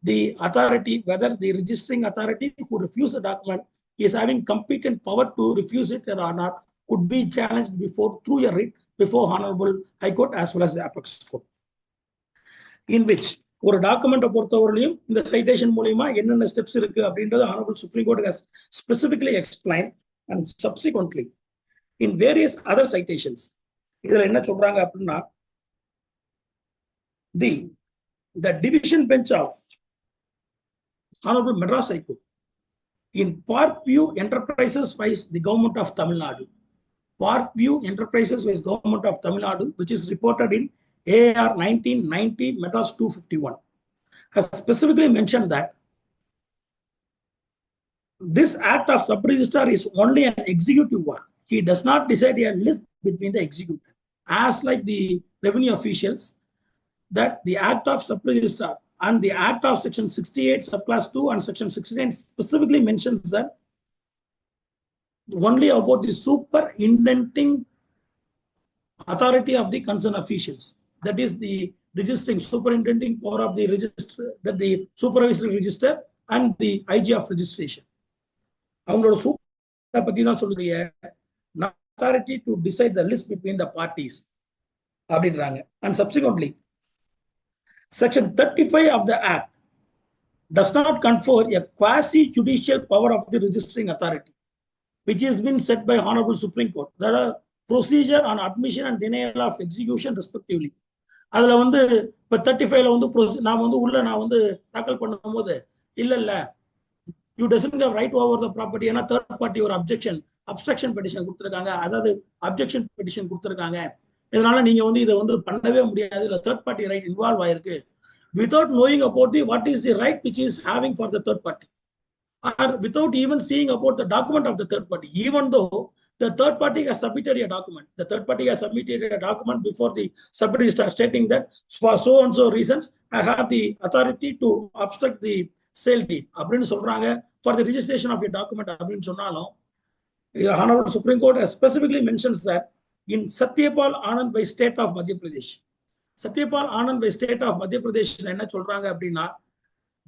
the authority, whether the registering authority who refuse a document is having competent power to refuse it or not, could be challenged through a writ before Honorable High Court as well as the Apex Court. In which ஒரு டாக்குமெண்ட்டை பொறுத்தவரையிலும் இந்த citation மூலமா என்னென்ன steps இருக்கு அப்படின்றது Honorable Supreme Court has specifically explained, and subsequently in various other citations இதுல என்ன சொல்றாங்க அப்படின்னா the division bench of Honorable Madras High Court in Parkview Enterprises vice the government of Tamil Nadu. Parkview Enterprises vice government of Tamil Nadu, which is reported in AR 1990 Madras 251, has specifically mentioned that this act of sub-registrar is only an executive work. He does not decide a list between the executive. As like the revenue officials, that the act of sub-registrar and the act of section 68 subclass 2 and section 69 specifically mentions that only about the superintending authority of the concerned officials. That is the registering superintending power of the register, that the supervisory register and the IG of registration. அவங்களோட சூப்பரை பத்தி தான் சொல்லுறீங்க, authority to decide the list between the parties அப்படின்றாங்க. And subsequently, section 35 of the act does not confer a quasi-judicial power of the registering authority, which has been set by Honorable Supreme Court. There are procedure on admission and denial of execution respectively. அதுல வந்து இப்ப 35ல வந்து நான் வந்து உள்ள நான் வந்து தாக்கல் பண்ணும் போது இல்ல you doesn't have right over the property, ஏன்னா third party ஒரு obstruction petition கொடுத்திருக்காங்க, அதாவது objection petition கொடுத்திருக்காங்க, இதனால நீங்க வந்து இதை வந்து பண்ணவே முடியாது, இல்ல third party right involve ஆயிருக்கு, without knowing about the what is the right which is having for the third party, or without even seeing about the document of the third party, even though the third party has submitted a document. The third party has submitted a document before the sub-registrar stating that for so and so reasons, I have the authority to obstruct the sale deed. அப்படின்னு சொல்றாங்க for the registration of a document அப்படின்னு சொன்னாலும், Honorable Supreme Court has specifically mentions that in Satyapal Anand by state of Madhya Pradesh. Satyapal Anand by state of Madhya Pradesh என்ன சொல்றாங்க அப்படின்னா,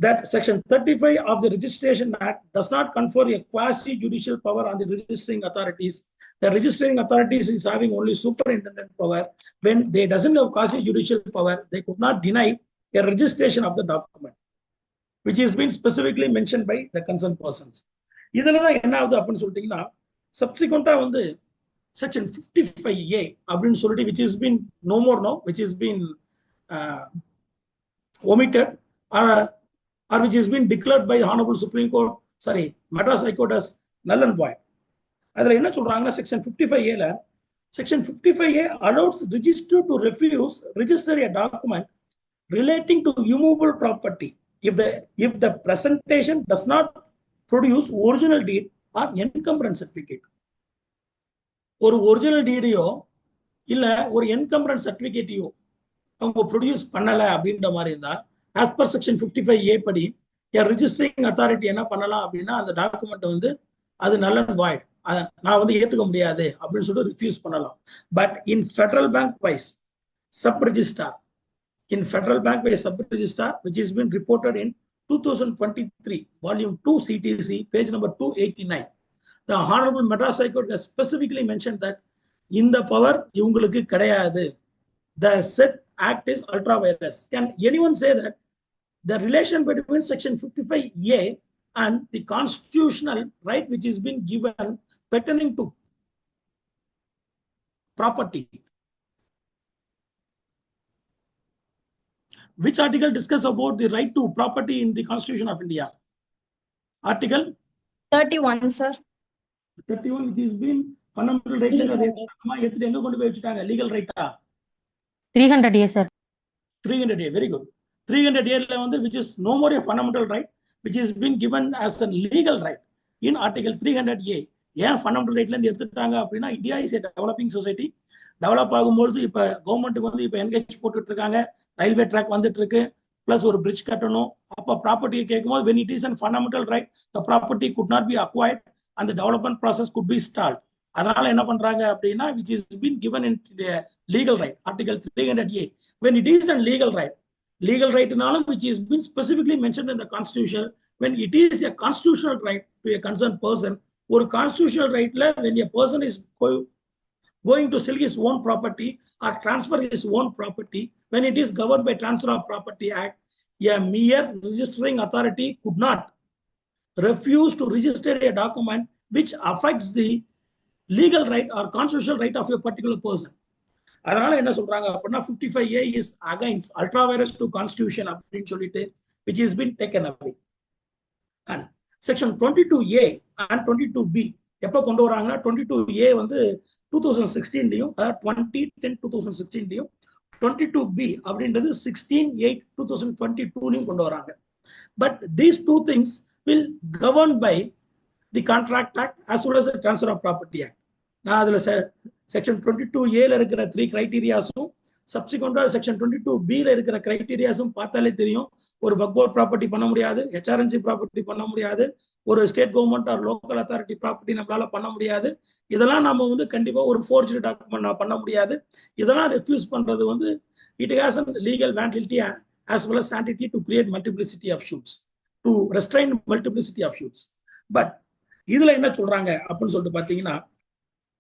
that section 35 of the Registration Act does not confer a quasi-judicial power on the registering authorities. The registering authorities is having only superintendent power. When they doesn't have quasi-judicial power, they could not deny a registration of the document, which has been specifically mentioned by the concerned persons. இதெல்லாம் என்ன ஆகுது அப்படின்னு சொல்லிட்டீங்கன்னா, subsequently வந்து section 55A அப்படின்னு சொல்லிட்டு, which has been no more now, which has been omitted, or which has been declared by the Honorable Supreme Court, Madras High Court as null and void. அதுல என்ன சொல்றாங்கன்னா, section 55A section 55A allows register to refuse register a document relating to immovable property if the presentation does not produce original deed or encumbrance certificate. ஒரு original டீடையோ இல்ல ஒரு encumbrance சர்டிபிகேட்டையோ அவங்க produce பண்ணல அப்படின்ற மாதிரி இருந்தால், as per section 55A படி registering authority என்ன பண்ணலாம் அப்படின்னா, அந்த டாக்குமெண்ட் வந்து அது null and void, நான் வந்து ஏத்துக்க முடியாது அப்படின்னு சொல்லிட்டு ரிஃப்யூஸ் பண்ணலாம். But in Federal Bank vs sub registrar, which has been reported in 2023 volume 2 CTC page number 289, the Honorable Madras High Court has specifically mentioned that in the power இவங்களுக்கு கிடையாது. The said act is ultra virus. Can anyone say that the relation between section 55A and the constitutional right which is being given pertaining to property? Which article discuss about the right to property in the Constitution of India? Article 31, sir. 31, which is been fundamental right. Legal right. 300 years, sir. 300A, very good. 300A, which is no more a fundamental right, which is being given as a legal right in Article 300A. ஏன் fundamental ரைட்ல இருந்து எடுத்துட்டாங்க அப்படின்னா, India is a developing society. Develop ஆகும்போது இப்ப கவர்மெண்ட்டுக்கு வந்து இப்ப என்கேஜ் போட்டுட்டு இருக்காங்க, ரயில்வே ட்ராக் வந்துட்டு இருக்கு, பிளஸ் ஒரு பிரிட்ஜ் கட்டணும். அப்ப ப்ராப்பர்ட்டியை கேட்கும்போது when it is a fundamental right, the property could not be acquired and the development process could be stalled. அதனால என்ன பண்றாங்க அப்படின்னா, which is been given in the legal right, Article 300A. When it is a legal right which is been specifically mentioned in the Constitution, when it is a constitutional right to a concerned person, or constitutional right when a person is going to sell his own property or transfer his own property, when it is governed by Transfer of Property Act, a mere registering authority could not refuse to register a document which affects the legal right or constitutional right of a particular person. அதனால என்ன சொல்றாங்க அப்படின்னா 55A is against ultra virus to constitution அப்படின்னு சொல்லிட்டு which has been taken away. And section 22A and 22B எப்போ கொண்டு வராங்கன்னா 22A வந்து 2016 அதாவது 2010-2016 22B அப்படின்றது 16/8/2022 கொண்டு வராங்க. But these two things will govern by the contract act as well as the transfer of property act. நான் அதுல செக்ஷன் 22A இருக்கிற 3 கிரைட்டீரியாஸும் சப்சிக்வெண்டா செக்ஷன் 22B இருக்கிற கிரைட்டீரியாஸும் பார்த்தாலே தெரியும். ஒரு வக்ஃப் ப்ராப்பர்ட்டி பண்ண முடியாது, ஹெச்ஆர்என்சி ப்ராப்பர்ட்டி பண்ண முடியாது, ஒரு state government R local authority property நம்மளால பண்ண முடியாது. இதெல்லாம் நம்ம வந்து கண்டிப்பா ஒரு ஃபோர்ஜ்டு டாக்குமெண்ட் பண்ண முடியாது. இதெல்லாம் ரெஃப்யூஸ் பண்றது வந்து it has an legal validity as well as sanctity to create multiplicity of shoots, to restrain multiplicity of shoots. But இதுல என்ன சொல்றாங்க அப்படின்னு சொல்லிட்டு பாத்தீங்கன்னா,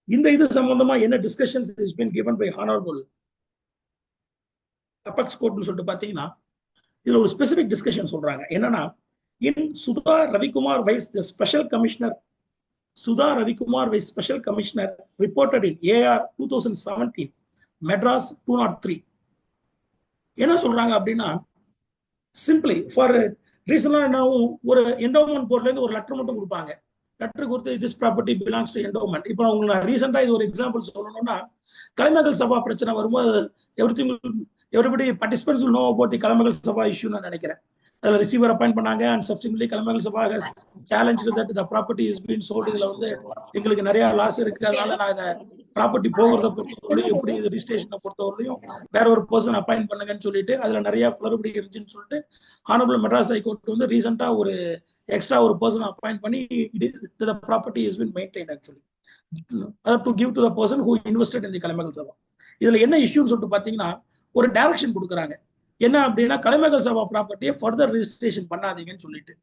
இந்த இது சம்பந்தமா என்ன discussions is been given by honorable apex court னு சொல்லிட்டு பாத்தீங்கன்னா, இதுல ஒரு ஸ்பெசிபிக் டிஸ்கஷன் சொல்றாங்க. என்னன்னா, in Sudha Ravikumar Vice, the special commissioner, Sudha Ravikumar Vice special commissioner reported in AR 2017 Madras 203. என்ன சொல்றாங்க அப்படின்னா, சிம்பிளி ஃபார் ரீசனா ஒரு என்டோமெண்ட் போர்ட்ல இருந்து ஒரு லெட்டர் மட்டும் கொடுப்பாங்க. லெட்டர் கொடுத்து this property belongs to endowment. இப்போ உங்களுக்கு நான் ரீசெண்டா இது ஒரு எக்ஸாம்பிள் சொல்லணும்னா, கலைமகள் சபா பிரச்சனை வரும்போது everybody participants will know about the Kalaimagal Sabha issue நான் நினைக்கிறேன். அதில் ரிசீவர் அப்பாயிண்ட் பண்ணாங்க and subsequently Kalaimagal Sabha has challenged that the property is been sold. இதுல வந்து எங்களுக்கு நிறைய லாஸ் இருக்கு, அதனால நான் இதை ப்ராப்பர்ட்டி போகிறத பொறுத்தவரையும் எப்படி இது ரிஜிஸ்ட்ரேஷனை பொறுத்தவரையும் வேற ஒரு பர்சன் அப்பாயிண்ட் பண்ணுங்கன்னு சொல்லிட்டு அதுல நிறைய குளறுபடி இருந்துச்சுன்னு சொல்லிட்டு ஹானரபிள் மெட்ராஸ் ஹைகோர்ட் வந்து ரீசெண்டா ஒரு எக்ஸ்ட்ரா ஒரு பர்சன் அப்பாயிண்ட் பண்ணி the property is been maintained actually to give to the person who invested in the Kalaimagal Sabha. இதுல என்ன இஷ்யூன்னு சொல்லிட்டு பாத்தீங்கன்னா, ஒரு டைரக்ஷன் கொடுக்குறாங்க. என்ன அப்படின்னா, கலைமகள் சபா ப்ராப்பர்ட்டியை ஃபர்தர் ரெஜிஸ்ட்ரேஷன் பண்ணாதீங்கன்னு சொல்லிட்டு.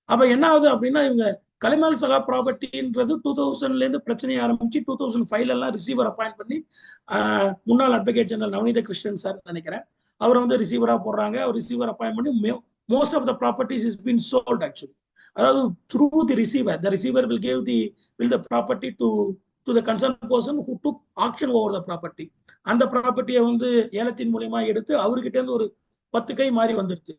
அப்ப என்ன ஆகுது அப்படின்னா, இவங்க கலைமகள் சபா ப்ராப்பர்ட்டின்றது 2000ல இருந்து பிரச்சனையை ஆரம்பிச்சு 2005 எல்லாம் ரிசீவர் அப்பாயிண்ட் பண்ணி முன்னாள் advocate general Navaneetha Krishnan sir நினைக்கிறேன், அவர் வந்து ரிசீவரா போடுறாங்க. அவர் ரிசீவர் அப்பாயிண்ட் பண்ணி most of the properties is been sold actually. அதாவது through the receiver will give the property to the concern person who took action over the property. அந்த ப்ராப்பர்ட்டியை வந்து ஏலத்தின் மூலியமா எடுத்து அவர்கிட்ட இருந்து ஒரு 10 கை மாறி வந்துருச்சு.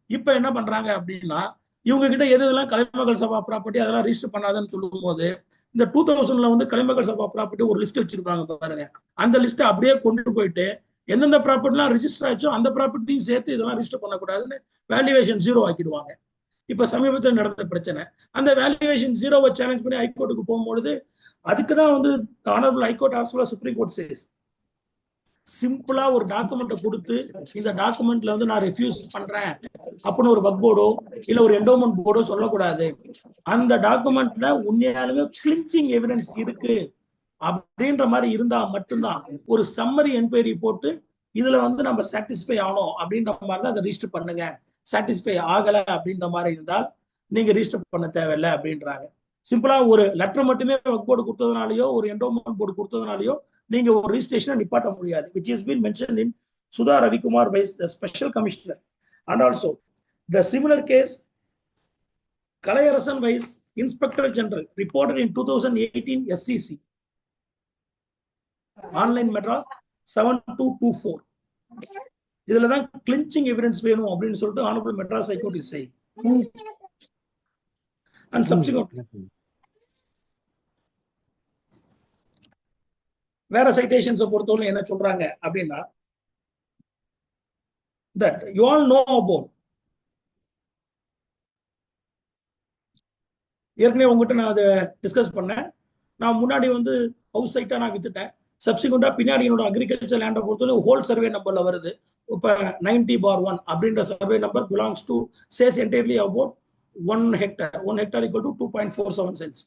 இப்ப என்ன பண்றாங்க அப்படின்னா, இவங்க கிட்ட எதெல்லாம் கலைமகள் சபா ப்ராப்பர்ட்டி அதெல்லாம் ரிஜிஸ்டர் பண்ணாதுன்னு சொல்லும் போது, இந்த 2000ல வந்து கலைமகள் சபா ப்ராப்பர்ட்டி ஒரு லிஸ்ட் வச்சிருப்பாங்க பாருங்க. அந்த லிஸ்ட் அப்படியே கொண்டு போயிட்டு எந்தெந்த ப்ராப்பர்ட்டிலாம் ரிஜிஸ்டர் ஆச்சோ அந்த ப்ராப்பர்ட்டியும் சேர்த்து இதெல்லாம் ரிஜிஸ்டர் பண்ணக்கூடாதுன்னு வேல்யூவேஷன் 0 ஆக்கிடுவாங்க. இப்ப சமீபத்தில் நடந்த பிரச்சனை, அந்த வேல்யூவேஷன் 0வை சேலஞ்ச் பண்ணி ஹைகோர்ட்டுக்கு போகும்போது அதுக்குதான் வந்து ஆனரபிள் ஹைகோர்ட் as well as supreme court says சிம்பிளா ஒரு டாக்குமெண்ட்டை கொடுத்து இந்த டாக்குமெண்ட்ல வந்து நான் ரெஃப்யூஸ் பண்றேன் அப்படின்னு ஒரு வக்ஃப் போர்டோ இல்ல ஒரு என்டோமெண்ட் போர்டோ சொல்லக்கூடாது. அந்த டாக்குமெண்ட்ல உண்மையாலுமே கிளிஞ்சிங் எவிடன்ஸ் இருக்கு அப்படின்ற மாதிரி இருந்தா மட்டும்தான் ஒரு சம்மரி என்கொயரி போட்டு இதுல வந்து நம்ம சாட்டிஸ்ஃபை ஆகணும் அப்படின்ற மாதிரி தான் அதை ரிஜிஸ்டர் பண்ணுங்க. சாட்டிஸ்ஃபை ஆகல அப்படின்ற மாதிரி இருந்தால் நீங்க ரிஜிஸ்டர் பண்ண தேவையில்லை அப்படின்றாங்க. சிம்பிளா ஒரு லெட்டர் மட்டுமே வக்ஃப் போர்டு கொடுத்ததுனாலயோ ஒரு என்டோமெண்ட் போர்டு கொடுத்ததுனாலயோ நீங்க ஒரு ரிஜிஸ்ட்ரேஷனை நிப்பாட்ட முடியாது. which has been mentioned in Sudha Ravikumar Vice, the special commissioner, and also the similar case Kalayarasan Vice Inspector General reported in 2018 SCC online Madras 7224. இதுலதான் கிளிஞ்சிங் எவிடன்ஸ் வேணும் அப்படின்னு சொல்லிட்டு honourable Madras high court is saying. and subsequently வேற சைட்டேஷன்ஸை பொறுத்தவரை என்ன சொல்றாங்க அப்படின்னா, that you all know about, ஏற்கனவே உங்ககிட்ட நான் அதை டிஸ்கஸ் பண்ணேன். நான் முன்னாடி வந்து ஹவுஸ் சைட்டா நான் வித்துட்டேன். சப்சிக்வெண்டா பின்னாடி என்னோட அக்ரிகல்ச்சர் லேண்டை பொறுத்தவரை ஹோல் சர்வே நம்பர்ல வருது. இப்ப 90/1 அப்படின்ற survey number belongs to says entirely about 1 hectare. 1 hectare equal to 2.47 cents.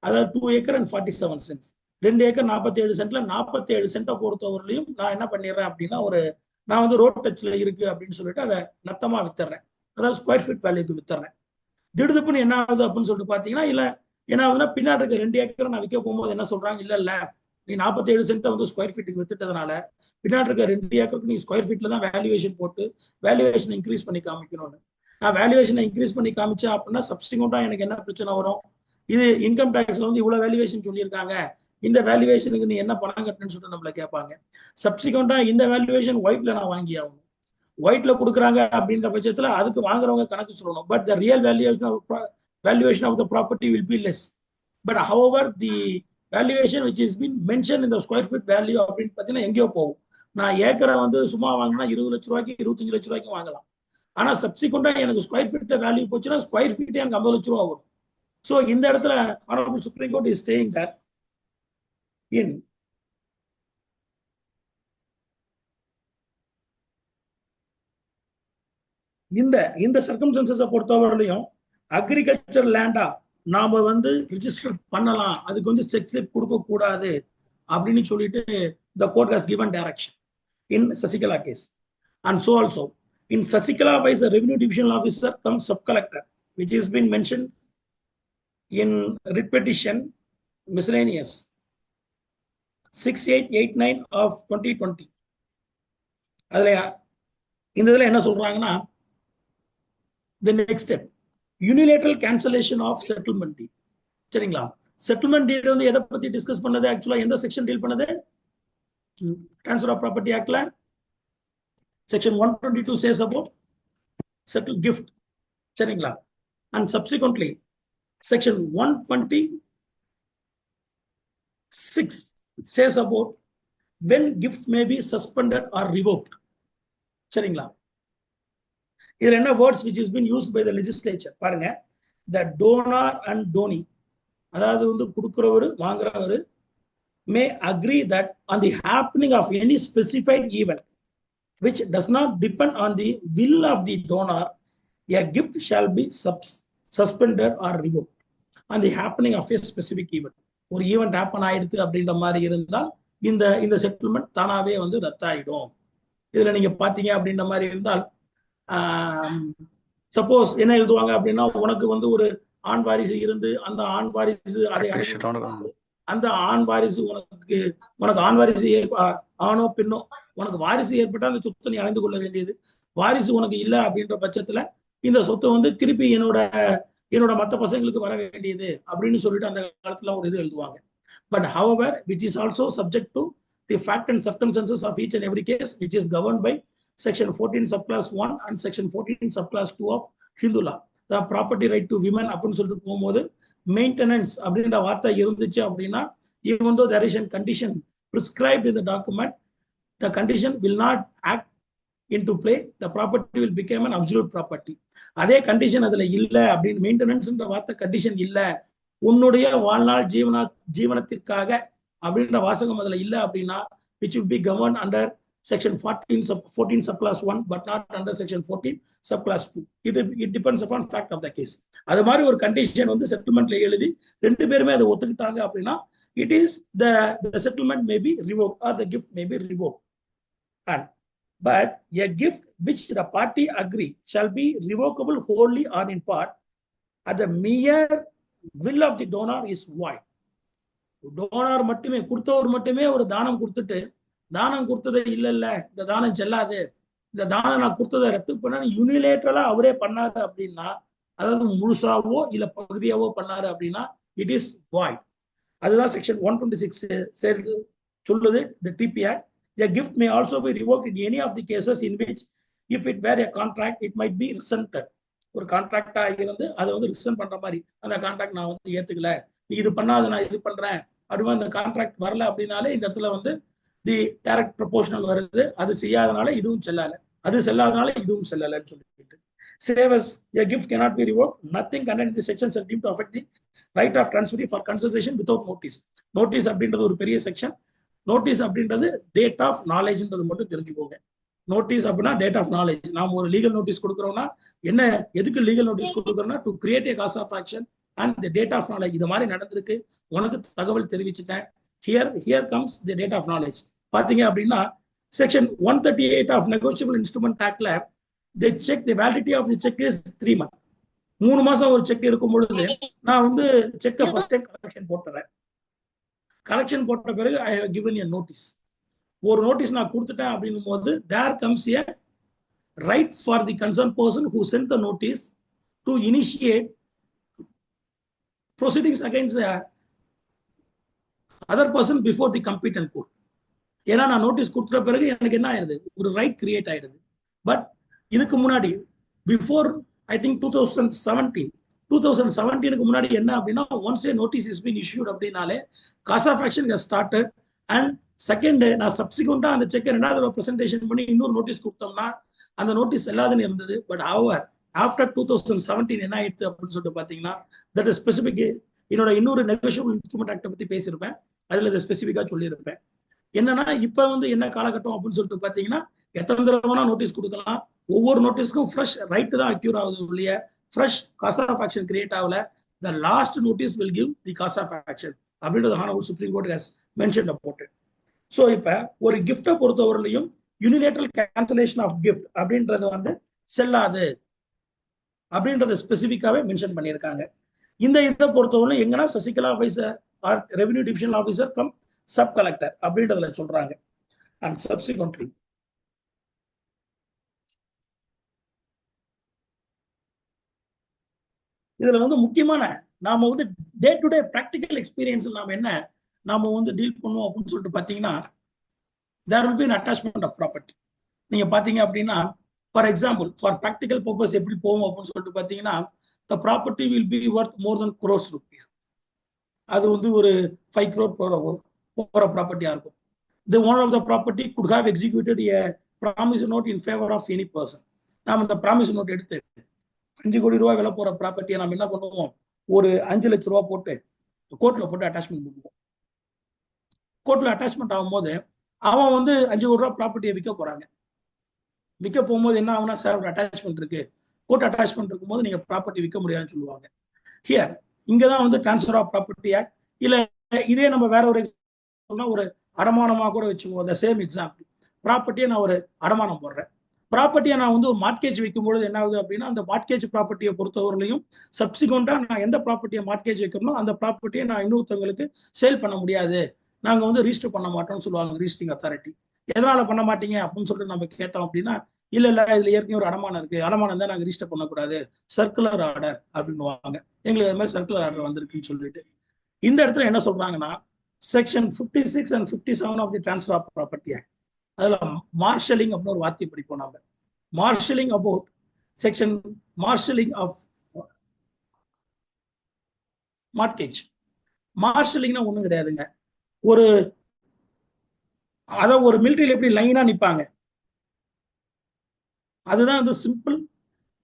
அதாவது 2 acre and 47 cents. 2 ஏக்கர் 47 சென்ட்ல 47 சென்ட்டை பொறுத்தவரையிலையும் நான் என்ன பண்ணிடுறேன் அப்படின்னா, நான் வந்து ரோட் டச்ல இருக்கு அப்படின்னு சொல்லிட்டு அதை நத்தமா வித்துறேன். அதாவது ஸ்கொயர் ஃபீட் வேல்யூக்கு வித்துறேன். திடுதுப்புன்னு என்ன ஆகுது அப்படின்னு சொல்லிட்டு பாத்தீங்கன்னா, இல்ல என்ன ஆகுதுன்னா, பின்னாடி இருக்க 2 ஏக்கரை நான் விற்க போகும்போது என்ன சொல்றாங்க, இல்ல நீ 47 சென்ட்டை வந்து ஸ்கொயர் ஃபீட்டுக்கு வித்துட்டதுனால பின்னாடி இருக்க 2 ஏக்கருக்கு நீ ஸ்கொயர் ஃபீட்ல தான் வேல்யூவேஷன் போட்டு வேல்யூவேஷன் இன்க்ரீஸ் பண்ணி காமிக்கணும்னு. நான் வேல்யூவேஷனை இன்க்ரீஸ் பண்ணி காமிச்சேன் அப்படின்னா சப்ஸ்டிக்வெண்டா எனக்கு என்ன பிரச்சனை வரும், இது இன்கம் டேக்ஸ்ல வந்து இவ்வளவு வேல்யூவேஷன் சொல்லியிருக்காங்க, இந்த வேல்யூவேஷனுக்கு நீ என்ன பணம் கட்டணும்னு சொல்லிட்டு நம்மள கேட்பாங்க. சப்சிக்வெண்டா இந்த வேல்யூவேஷன் ஒயிட்ல நான் வாங்கி ஆகணும். ஒயிட்ல கொடுக்குறாங்க அப்படின்ற பட்சத்துல அதுக்கு வாங்குறவங்க கணக்கு சொல்லணும். But the real valuation of the property will be less. But however, the valuation which is been mentioned in the square feet value அப்படின்னு பார்த்தீங்கன்னா எங்கேயோ போகும். நான் ஏக்கரை வந்து சும்மா வாங்கினா 20 லட்ச ரூபாய்க்கு 25 லட்ச ரூபாய்க்கு வாங்கலாம். ஆனா சப்சிக்வெண்டா எனக்கு ஸ்கொயர் ஃபீட் வேல்யூ போச்சுன்னா ஸ்கொயர் ஃபீட் எனக்கு 50 லட்ச ரூபா வரும். ஸோ இந்த இடத்துல Honorable Supreme Court is saying that in இந்த சர்க்கம்ஸ்டன்சஸை பொறுத்தவரையிலையும் அக்ரிகல்ச்சர் லேண்டா நாம வந்து ரிஜிஸ்டர் பண்ணலாம், அதுக்கு வந்து செக் ஸ்லிப் கொடுக்க கூடாது அப்படின்னு சொல்லிட்டு the court has given direction in Sasikala case. And so also in Sasikala wise the revenue divisional officer comes sub collector, which has been mentioned in writ petition miscellaneous 6889 of 2020. அதுல இந்த இதுல என்ன சொல்றாங்கன்னா the next step unilateral cancellation of settlement deed. சரிங்களா? Settlement deed வந்து எதை பத்தி discuss பண்ணது? ஆக்சுவலா எந்த செக்ஷன் டீல் பண்ணது? ட்ரான்ஸ்ஃபர் ஆஃப் ப்ராப்பர்ட்டி ஆக்ட்ல section 122 says about settle gift. சரிங்களா? and subsequently section 126 says about when gift may be suspended or revoked. சரிங்களா? இதுல என்ன words which has been used by the legislature பாருங்க. the donor and donee, அதாவது வந்து கொடுக்கிறவர் வாங்குறவர் may agree that on the happening of any specified event which does not depend on the will of the donor, a gift shall be suspended or revoked on the happening of a specific event. ஒரு event happen ஆயிடுது அப்படின்ற மாதிரி இருந்தால் இந்த settlement தானாவே வந்து ரத்தாயிடும். இதுல நீங்க பாத்தீங்க அப்படின்ற மாதிரி இருந்தால் சப்போஸ் என்ன எழுதுவாங்க அப்படின்னா, உனக்கு வந்து ஒரு ஆண் வாரிசு இருந்து அந்த ஆண் வாரிசு அந்த ஆண் வாரிசு உனக்கு ஆண் வாரிசு ஆணோ பெண்ணோ உனக்கு வாரிசு ஏற்பட்டால் அந்த சொத்தை நீ அடைந்து கொள்ள வேண்டியது. வாரிசு உனக்கு இல்லை அப்படின்ற பட்சத்துல இந்த சொத்தை வந்து திருப்பி என்னோட மற்ற பசங்களுக்கு வர வேண்டியது அப்படின்னு சொல்லிட்டு அந்த காலத்துல ஒரு இது எழுதுவாங்க. But however, which is also subject to the fact and circumstances of each and every case, which is governed by section 14 subclass 1 and section 14 subclass 2 of Hindu law. The property right to women அப்படின்னு சொல்லிட்டு போகும்போது maintenance அப்படின்ற வார்த்தை இருந்துச்சு அப்படின்னா, even though there is a condition prescribed in the document, the condition will not act into play, the property will become an absolute property. அதே condition அதுல இல்ல அப்படின்னு மெயின்டெனன்ஸ்ன்ற வார்த்தை கண்டிஷன் இல்ல, உன்னுடைய வாழ்நாள் ஜீவனத்திற்காக அப்படின்ற வாசகம் அதுல இல்ல அப்படின்னா, which will be governed under section 14 subclass 1 but not under section 14 subclass 2. It depends upon fact of the case. அது மாதிரி ஒரு கண்டிஷன் வந்து செட்டில்மெண்ட்ல எழுதி ரெண்டு பேருமே அதை ஒத்துக்கிட்டாங்க அப்படின்னா, it is the settlement may be revoked or the gift may be revoked. But a gift which the party agree shall be revocable wholly or in part at the mere will of the donor is void. Donor மட்டுமே கொடுத்தவர் மட்டுமே ஒரு தானம் கொடுத்துட்டு, தானம் கொடுத்தது இல்ல இந்த தானம் செல்லாது, இந்த தானம் நான் கொடுத்ததை ரத்து பண்ண யூனிலேட்டரலா அவரே பண்ணாரு அப்படின்னா, அதாவது முழுசாவோ இல்ல பகுதியாவோ பண்ணாரு அப்படின்னா இட் இஸ் வாய்ட். அதுதான் செக்ஷன் 126 சொல்லுது. the TP Act. A gift may also be revoked in any of the cases in which if it were a contract it might be rescinded. ஒரு கான்ட்ராக்டா இருந்து அதை வந்து ரிசன் பண்ற மாதிரி, அந்த கான்ட்ராக்ட் நான் வந்து ஏத்துக்கல, நீ இது பண்ணாத நான் இது பண்றேன் அப்படின்னா அந்த கான்ட்ராக்ட் வரல அப்படின்னாலே இந்த இடத்துல வந்து தி டைரக்ட் ப்ரொபோஷனல் வருது. அது செய்யாதனால இதுவும் செல்லல, அது செல்லாதனால இதுவும் செல்லலன்னு சொல்லிட்டு save as a gift cannot be revoked. Nothing contained in the section shall deem to affect the right of transfer for consideration without notice. Notice அப்படின்றது ஒரு பெரிய செக்ஷன். நோட்டீஸ் அப்படின்றது டேட் ஆஃப் நாலேஜ்ன்றது மட்டும் தெரிஞ்சுக்கோங்க. நோட்டீஸ் அப்படின்னா டேட் ஆஃப் நாலேஜ். நாம ஒரு legal notice கொடுக்குறோம்னா என்ன, எதுக்கு லீகல் நோட்டீஸ் கொடுக்குறோம்னா to create a cause of action and the date of knowledge. இது மாதிரி நடந்திருக்கு, உனக்கு தகவல் தெரிவிச்சுட்டேன், here comes the date of knowledge. பாத்தீங்க அப்படின்னா செக்ஷன் 138 ஆஃப் நெகோஷியபிள் இன்ஸ்ட்ருமெண்ட் ஆக்ட்ல they check the validity of the check is 3 months. 3 மாசம் ஒரு செக் இருக்கும் பொழுது நான் வந்து செக்கை ஃபர்ஸ்ட் டைம் கலெக்ஷன் போட்டுறேன். கலெக்ஷன் போட்ட பிறகு I have given a notice. ஒரு நோட்டீஸ் நான் கொடுத்துட்டேன் அப்படின்னும் போது there comes a right for the concerned person who sent the notice to initiate proceedings against other person before the competent court. ஏன்னா நான் நோட்டீஸ் கொடுத்த பிறகு எனக்கு என்ன ஆயிடுது, ஒரு ரைட் கிரியேட் ஆயிடுது. பட் இதுக்கு முன்னாடி பிஃபோர் ஐ திங்க் 2017க்கு முன்னாடி என்ன அப்படின்னா, once a notice is been issued அப்படின்னாலே cause of action has started. And second, நான் சப்சிக்வெண்டா அந்த செக்கை 2வது பிரசன்டேஷன் பண்ணி இன்னொரு நோட்டீஸ் கொடுத்தோம்னா அந்த நோட்டீஸ் எல்லாதுன்னு இருந்தது. பட் அவர் ஆஃப்டர் 2017 என்ன ஆயிடுச்சு அப்படின்னு சொல்லிட்டு பாத்தீங்கன்னா, தட் இஸ் ஸ்பெசிபிக். என்னோட இன்னொரு நெகோஷியபிள் இன்ஸ்ட்ருமெண்ட் ஆக்டை பத்தி பேசியிருப்பேன், அதுல இதை ஸ்பெசிஃபிக்கா சொல்லியிருப்பேன். என்னன்னா இப்ப வந்து என்ன காலகட்டம் அப்படின்னு சொல்லிட்டு பாத்தீங்கன்னா, எத்தனை தடவை நோட்டீஸ் கொடுக்கலாம், ஒவ்வொரு நோட்டீஸ்க்கும் ஃப்ரெஷ் ரைட் தான் அக்யூர் ஆகுது இல்லையா, fresh cause of action create ஆகல. The last notice will give the cause of action அப்படின்றது honourable Supreme Court has mentioned about it. So இப்ப ஒரு கிஃப்டை பொறுத்தவரையிலையும் யூனிலேட்டரல் கேன்சலேஷன் ஆஃப் கிஃப்ட் அப்படின்றது வந்து செல்லாது அப்படின்றத ஸ்பெசிஃபிக்காவே மென்ஷன் பண்ணியிருக்காங்க. இந்த இதை பொறுத்தவரை எங்கன்னா Sasikala officer or revenue divisional officer cum sub collector அப்படின்றதுல சொல்றாங்க. அண்ட் சப்சிக்வென்ட்லி இதுல வந்து முக்கியமான நாம வந்து day to day practical experience நாம வந்து டீல் பண்ணுவோம் அப்படின்னு சொல்லிட்டு பாத்தீங்கன்னா, there will be an attachment of property. நீங்க பாத்தீங்க அப்படின்னா, for example for practical purpose எப்படி போவோம் அப்படின்னு சொல்லிட்டு பாத்தீங்கன்னா, the property will be worth more than crores rupees. அது வந்து ஒரு 5 crore போற ப்ராப்பர்ட்டியா இருக்கும். The owner of the property could have executed a promise note in favor of any person. நாம இந்த ப்ராமிஸ் நோட் எடுத்து 5 கோடி ரூபாய் விலை போற ப்ராப்பர்ட்டியை நம்ம என்ன பண்ணுவோம், ஒரு 5 லட்சம் ரூபாய் போட்டு கோர்ட்ல போட்டு அட்டாச்மெண்ட் பண்ணுவோம். கோர்ட்ல அட்டாச்மெண்ட் ஆகும்போது அவன் வந்து 5 கோடி ரூபாய் ப்ராப்பர்ட்டியை விற்க போறாங்க. விற்க போகும்போது என்ன ஆகுனா, சார் ஒரு அட்டாச்மெண்ட் இருக்கு, கோர்ட் அட்டாச்மெண்ட் இருக்கும்போது நீங்க ப்ராப்பர்ட்டி விற்க முடியாதுன்னு சொல்லுவாங்க. ஹியர் இங்கதான் வந்து டிரான்ஸ்ஃபர் ஆஃப் ப்ராப்பர்ட்டி ஆக்ட், இல்ல இதே நம்ம வேற ஒரு ஒரு அடமானமா கூட வச்சுக்குவோம். அந்த சேம் எக்ஸாம்பிள், ப்ராப்பர்ட்டியை நான் ஒரு அடமானம் போடுறேன், ப்ராப்பர்ட்டியை நான் வந்து ஒரு மார்க்கேஜ் வைக்கும்போது என்ன ஆகுது அப்படின்னா, அந்த மார்க்கேஜ் ப்ராப்பர்ட்டியை பொறுத்தவரையிலையும் சப்சிக்வெண்டா நான் எந்த ப்ராப்பர்ட்டியை மார்க்கேஜ் வைக்கிறனோ அந்த ப்ராப்பர்ட்டியை நான் இன்னொருத்தவங்களுக்கு சேல் பண்ண முடியாது, நாங்க வந்து ரிஜிஸ்டர் பண்ண மாட்டோம்னு சொல்லுவாங்க ரிஜிஸ்டரிங் அத்தாரிட்டி. எதனால பண்ண மாட்டீங்க அப்படின்னு சொல்லிட்டு நம்ம கேட்டோம் அப்படின்னா, இல்ல இதுல ஏற்கனவே ஒரு அடமானம் இருக்கு, அடமானம் தான் நாங்க ரிஜிஸ்டர் பண்ணக்கூடாது, சர்க்குலர் ஆர்டர் அப்படின்னுவாங்க. எங்களுக்கு அது மாதிரி சர்க்குலர் ஆர்டர் வந்திருக்குன்னு சொல்லிட்டு இந்த இடத்துல என்ன சொல்றாங்கன்னா, section 56 and 57 of the transfer of property act, அதுல மார்ஷலிங் அப்படின்னு ஒரு வார்த்தை படிப்போம் நம்ம. Marshalling about section marshalling of mortgage. மார்ஷலிங்னா ஒண்ணும் கிடையாதுங்க, ஒரு மிலிட்டரியில எப்படி லைனா நிப்பாங்க, அதுதான் வந்து simple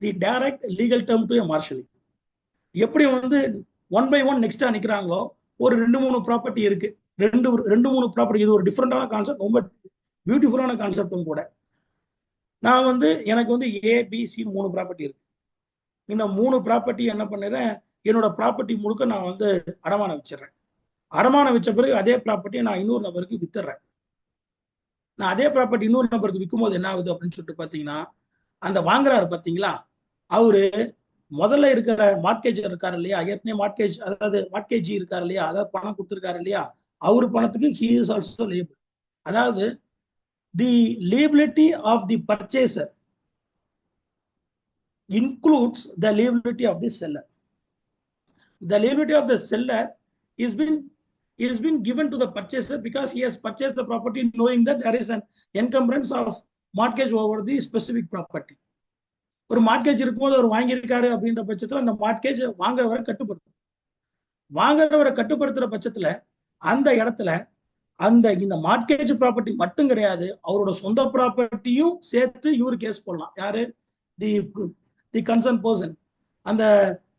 the direct legal term to marshalling. எப்படி வந்து 1 by 1 நெக்ஸ்டா நிக்கிறாங்களோ, ஒரு 2-3 ப்ராப்பர்ட்டி இருக்கு, 2-3 ப்ராப்பர்ட்டி. இது ஒரு டிஃப்ரெண்டான கான்செப்ட், ரொம்ப பியூட்டிஃபுல்லான கான்செப்டும் கூட. நான் வந்து எனக்கு வந்து ABC 3 ப்ராப்பர்ட்டி இருக்கு. இந்த 3 ப்ராப்பர்ட்டி என்ன பண்ணிடுறேன், என்னோட ப்ராப்பர்ட்டி முழுக்க நான் வந்து அடமானம் வச்சிடறேன். அடமானம் வச்ச பிறகு அதே ப்ராப்பர்ட்டியை நான் இன்னொரு நபருக்கு வித்துறேன். நான் அதே ப்ராப்பர்ட்டி இன்னொரு நபருக்கு விற்கும் போது என்ன ஆகுது அப்படின்னு சொல்லிட்டு பாத்தீங்கன்னா, அந்த வாங்குறாரு பாத்தீங்களா, அவரு முதல்ல இருக்கிற மார்க்கேஜ் இருக்காரு இல்லையா, ஏற்கனவே மார்க்கேஜ், அதாவது மார்க்கேஜ் இருக்காரு இல்லையா, அதாவது பணம் கொடுத்துருக்காரு இல்லையா, அவரு பணத்துக்கு he is also liable. அதாவது the liability of the purchaser includes the liability of the seller. The liability of the seller is been given to the purchaser because he has purchased the property knowing that there is an encumbrance of mortgage over the specific property. ஒரு mortgage இருக்கும்போது அவர் வாங்கியிருக்காரு அப்படின்ற பட்சத்துல அந்த mortgage வாங்குறவரை கட்டுப்படுத்துற பட்சத்துல அந்த இடத்துல இந்த மார்க்கேஜ் ப்ராப்பர்ட்டி மட்டும் கிடையாது, அவரோட சொந்த ப்ராப்பர்ட்டியும் சேர்த்து இவரு கேஸ் போடலாம். யாரு, தி கன்சர்ன் பர்சன். அந்த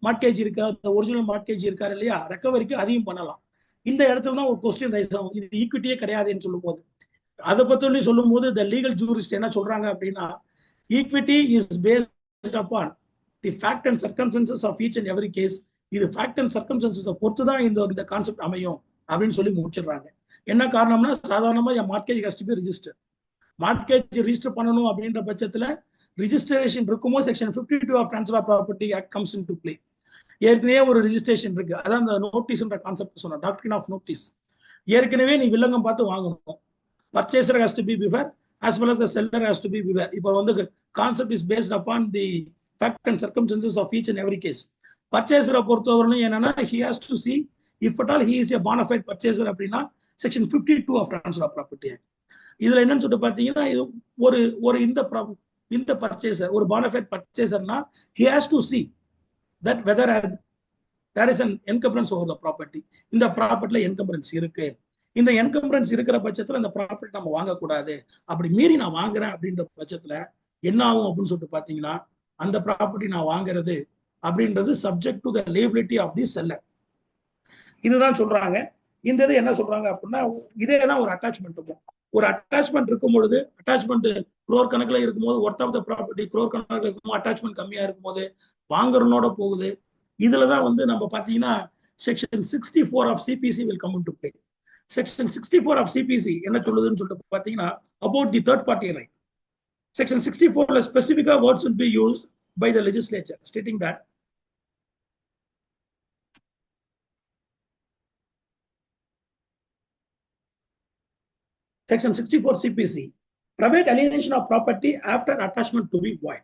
மார்க்கேஜ் இருக்கா, அந்த ஒரிஜினல் மார்க்கேஜ் இருக்காரு இல்லையா, ரெக்கவரிக்கு அதையும் பண்ணலாம். இந்த இடத்துல தான் ஒரு கொஸ்டின் ரைஸ் ஆகும், இது ஈக்விட்டியே கிடையாதுன்னு சொல்லும் போது. அதை பத்தி சொல்லும் போது இந்த லீகல் ஜூரிஸ்ட் என்ன சொல்றாங்க அப்படின்னா, equity is based upon the fact and circumstances of each and every case. இது ஃபேக்ட் அண்ட் சர்க்கம்ஸ்டன்சஸ் பொறுத்து தான் இந்த கான்செப்ட் அமையும் அப்படின்னு சொல்லி முடிச்சிடுறாங்க. என்ன காரணம்னா, சாதாரணமா என் mortgage has to be register. Mortgage register பண்ணணும் அப்படின்ற பட்சத்துல ரிஜிஸ்ட்ரேஷன் இருக்கும்போது section 52 of transfer of property act comes in to play. ஏற்கனவே ஒரு ரிஜிஸ்ட்ரேஷன் இருக்கு, அதான் அந்த நோட்டீஸ்ன்ற கான்செப்ட் சொன்ன, டாக்ட்ரின் ஆஃப் நோட்டீஸ். ஏற்கனவே நீ வில்லங்கம் பார்த்து வாங்கணும். Purchaser has to be beware as well as the seller has to be beware. இப்போ வந்து concept is based upon the fact and circumstances of each and every case. பர்ச்சேசரை பொறுத்தவரையும் என்னன்னா, he has to see if at all he is a bona fide purchaser அப்படின்னா section 52 of transfer of property. இதுல என்னன்னு சொல்லிட்டு பாத்தீங்கன்னா இது ஒரு ஒரு இந்த பர்ச்சேசர் ஒரு bona fide பர்ச்சேசர்னா he has to see that whether there is an encumbrance over the property. இந்த ப்ராப்பர்ட்டில என்கம்பரன்ஸ் இருக்கு. இந்த என்கம்பரன்ஸ் இருக்கிற பட்சத்துல இந்த ப்ராப்பர்ட்டி நம்ம வாங்கக்கூடாது. அப்படி மீறி நான் வாங்குறேன் அப்படின்ற பட்சத்துல என்ன ஆகும் அப்படின்னு சொல்லிட்டு பாத்தீங்கன்னா அந்த ப்ராப்பர்ட்டி நான் வாங்குறது அப்படின்றது subject to the liability of the seller. இதுதான் சொல்றாங்க. இந்த இது என்ன சொல்றாங்க அப்படின்னா இதே தான் ஒரு அட்டாச்மெண்ட் இருக்கும். ஒரு அட்டாச்மெண்ட் இருக்கும் பொழுது அட்டாச்மெண்ட் குரோர் கணக்குல இருக்கும்போது worth of the property crore கணக்குல இருக்கும்போது அட்டாச்மெண்ட் கம்மியா இருக்கும்போது வாங்குறனோட போகுது. இதுலதான் வந்து நம்ம பாத்தீங்கன்னா section 64 of CPC will come into play. Section 64 of CPC என்ன சொல்லுதுன்னு சொல்லிட்டு பாத்தீங்கன்னா about the third party right. செக்ஷன் 64ல ஸ்பெசிஃபிக்கா words will be used by the legislature stating that Section 64 CPC, private alienation of property after attachment to be void.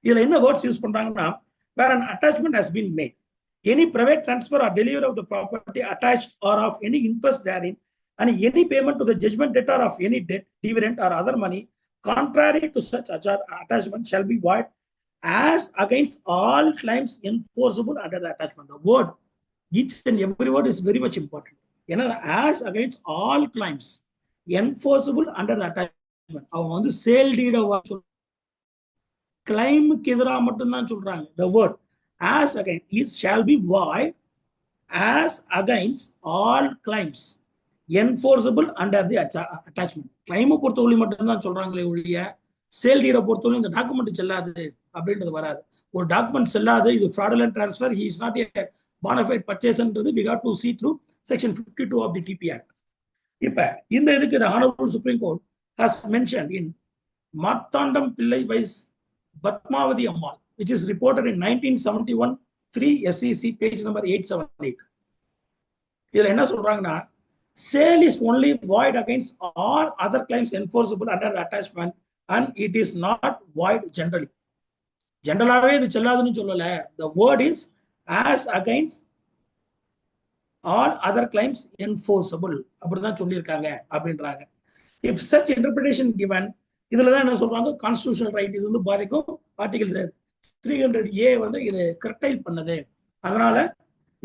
இதுல என்ன words use பண்றாங்கன்னா where an attachment has been made, any private transfer or delivery of the property attached or of any interest therein, and any payment to the judgment debtor of any debt, dividend or other money contrary to such attachment shall be void as against all claims enforceable under the attachment. The word, each and every word is very much important. As against all claims enforceable under the attachment. அவங்க வந்து sale டீட கிளைமுக்கு எதிராக மட்டும்தான் சொல்றாங்க. The word as against is shall be void as against all claims enforceable under the attachment. கிளைமை பொறுத்தவரை மட்டும்தான் சொல்றாங்களே ஒழிய sale டீட பொறுத்தவரை இந்த டாக்குமெண்ட் செல்லாது அப்படின்றது வராது. ஒரு டாக்குமெண்ட் செல்லாது, இது fraudulent transfer, he is not a bona fide purchaserன்றது we got to see through section 52 of the TP Act. இப்ப இந்த இதுக்கு the Honorable Supreme Court has mentioned in Marthandam Pillai vs. Padmavati Ammal, which is reported in 1971 3 SEC page number 878. இதுல என்ன சொல்றாங்கன்னா sale is only void against all other claims enforceable under the attachment and it is not void generally. ஜெனரலாவே இது செல்லாதுன்னு சொல்லல. The word is as against all other claims enforceable அப்படிதான் சொல்லியிருக்காங்க அப்படின்றாங்க. If such interpretation given, இதுலதான் என்ன சொல்றாங்க constitutional right இது வந்து பாதிக்கும். ஆர்டிகல் 300A வந்து இது கர்டைல் பண்ணது, அதனால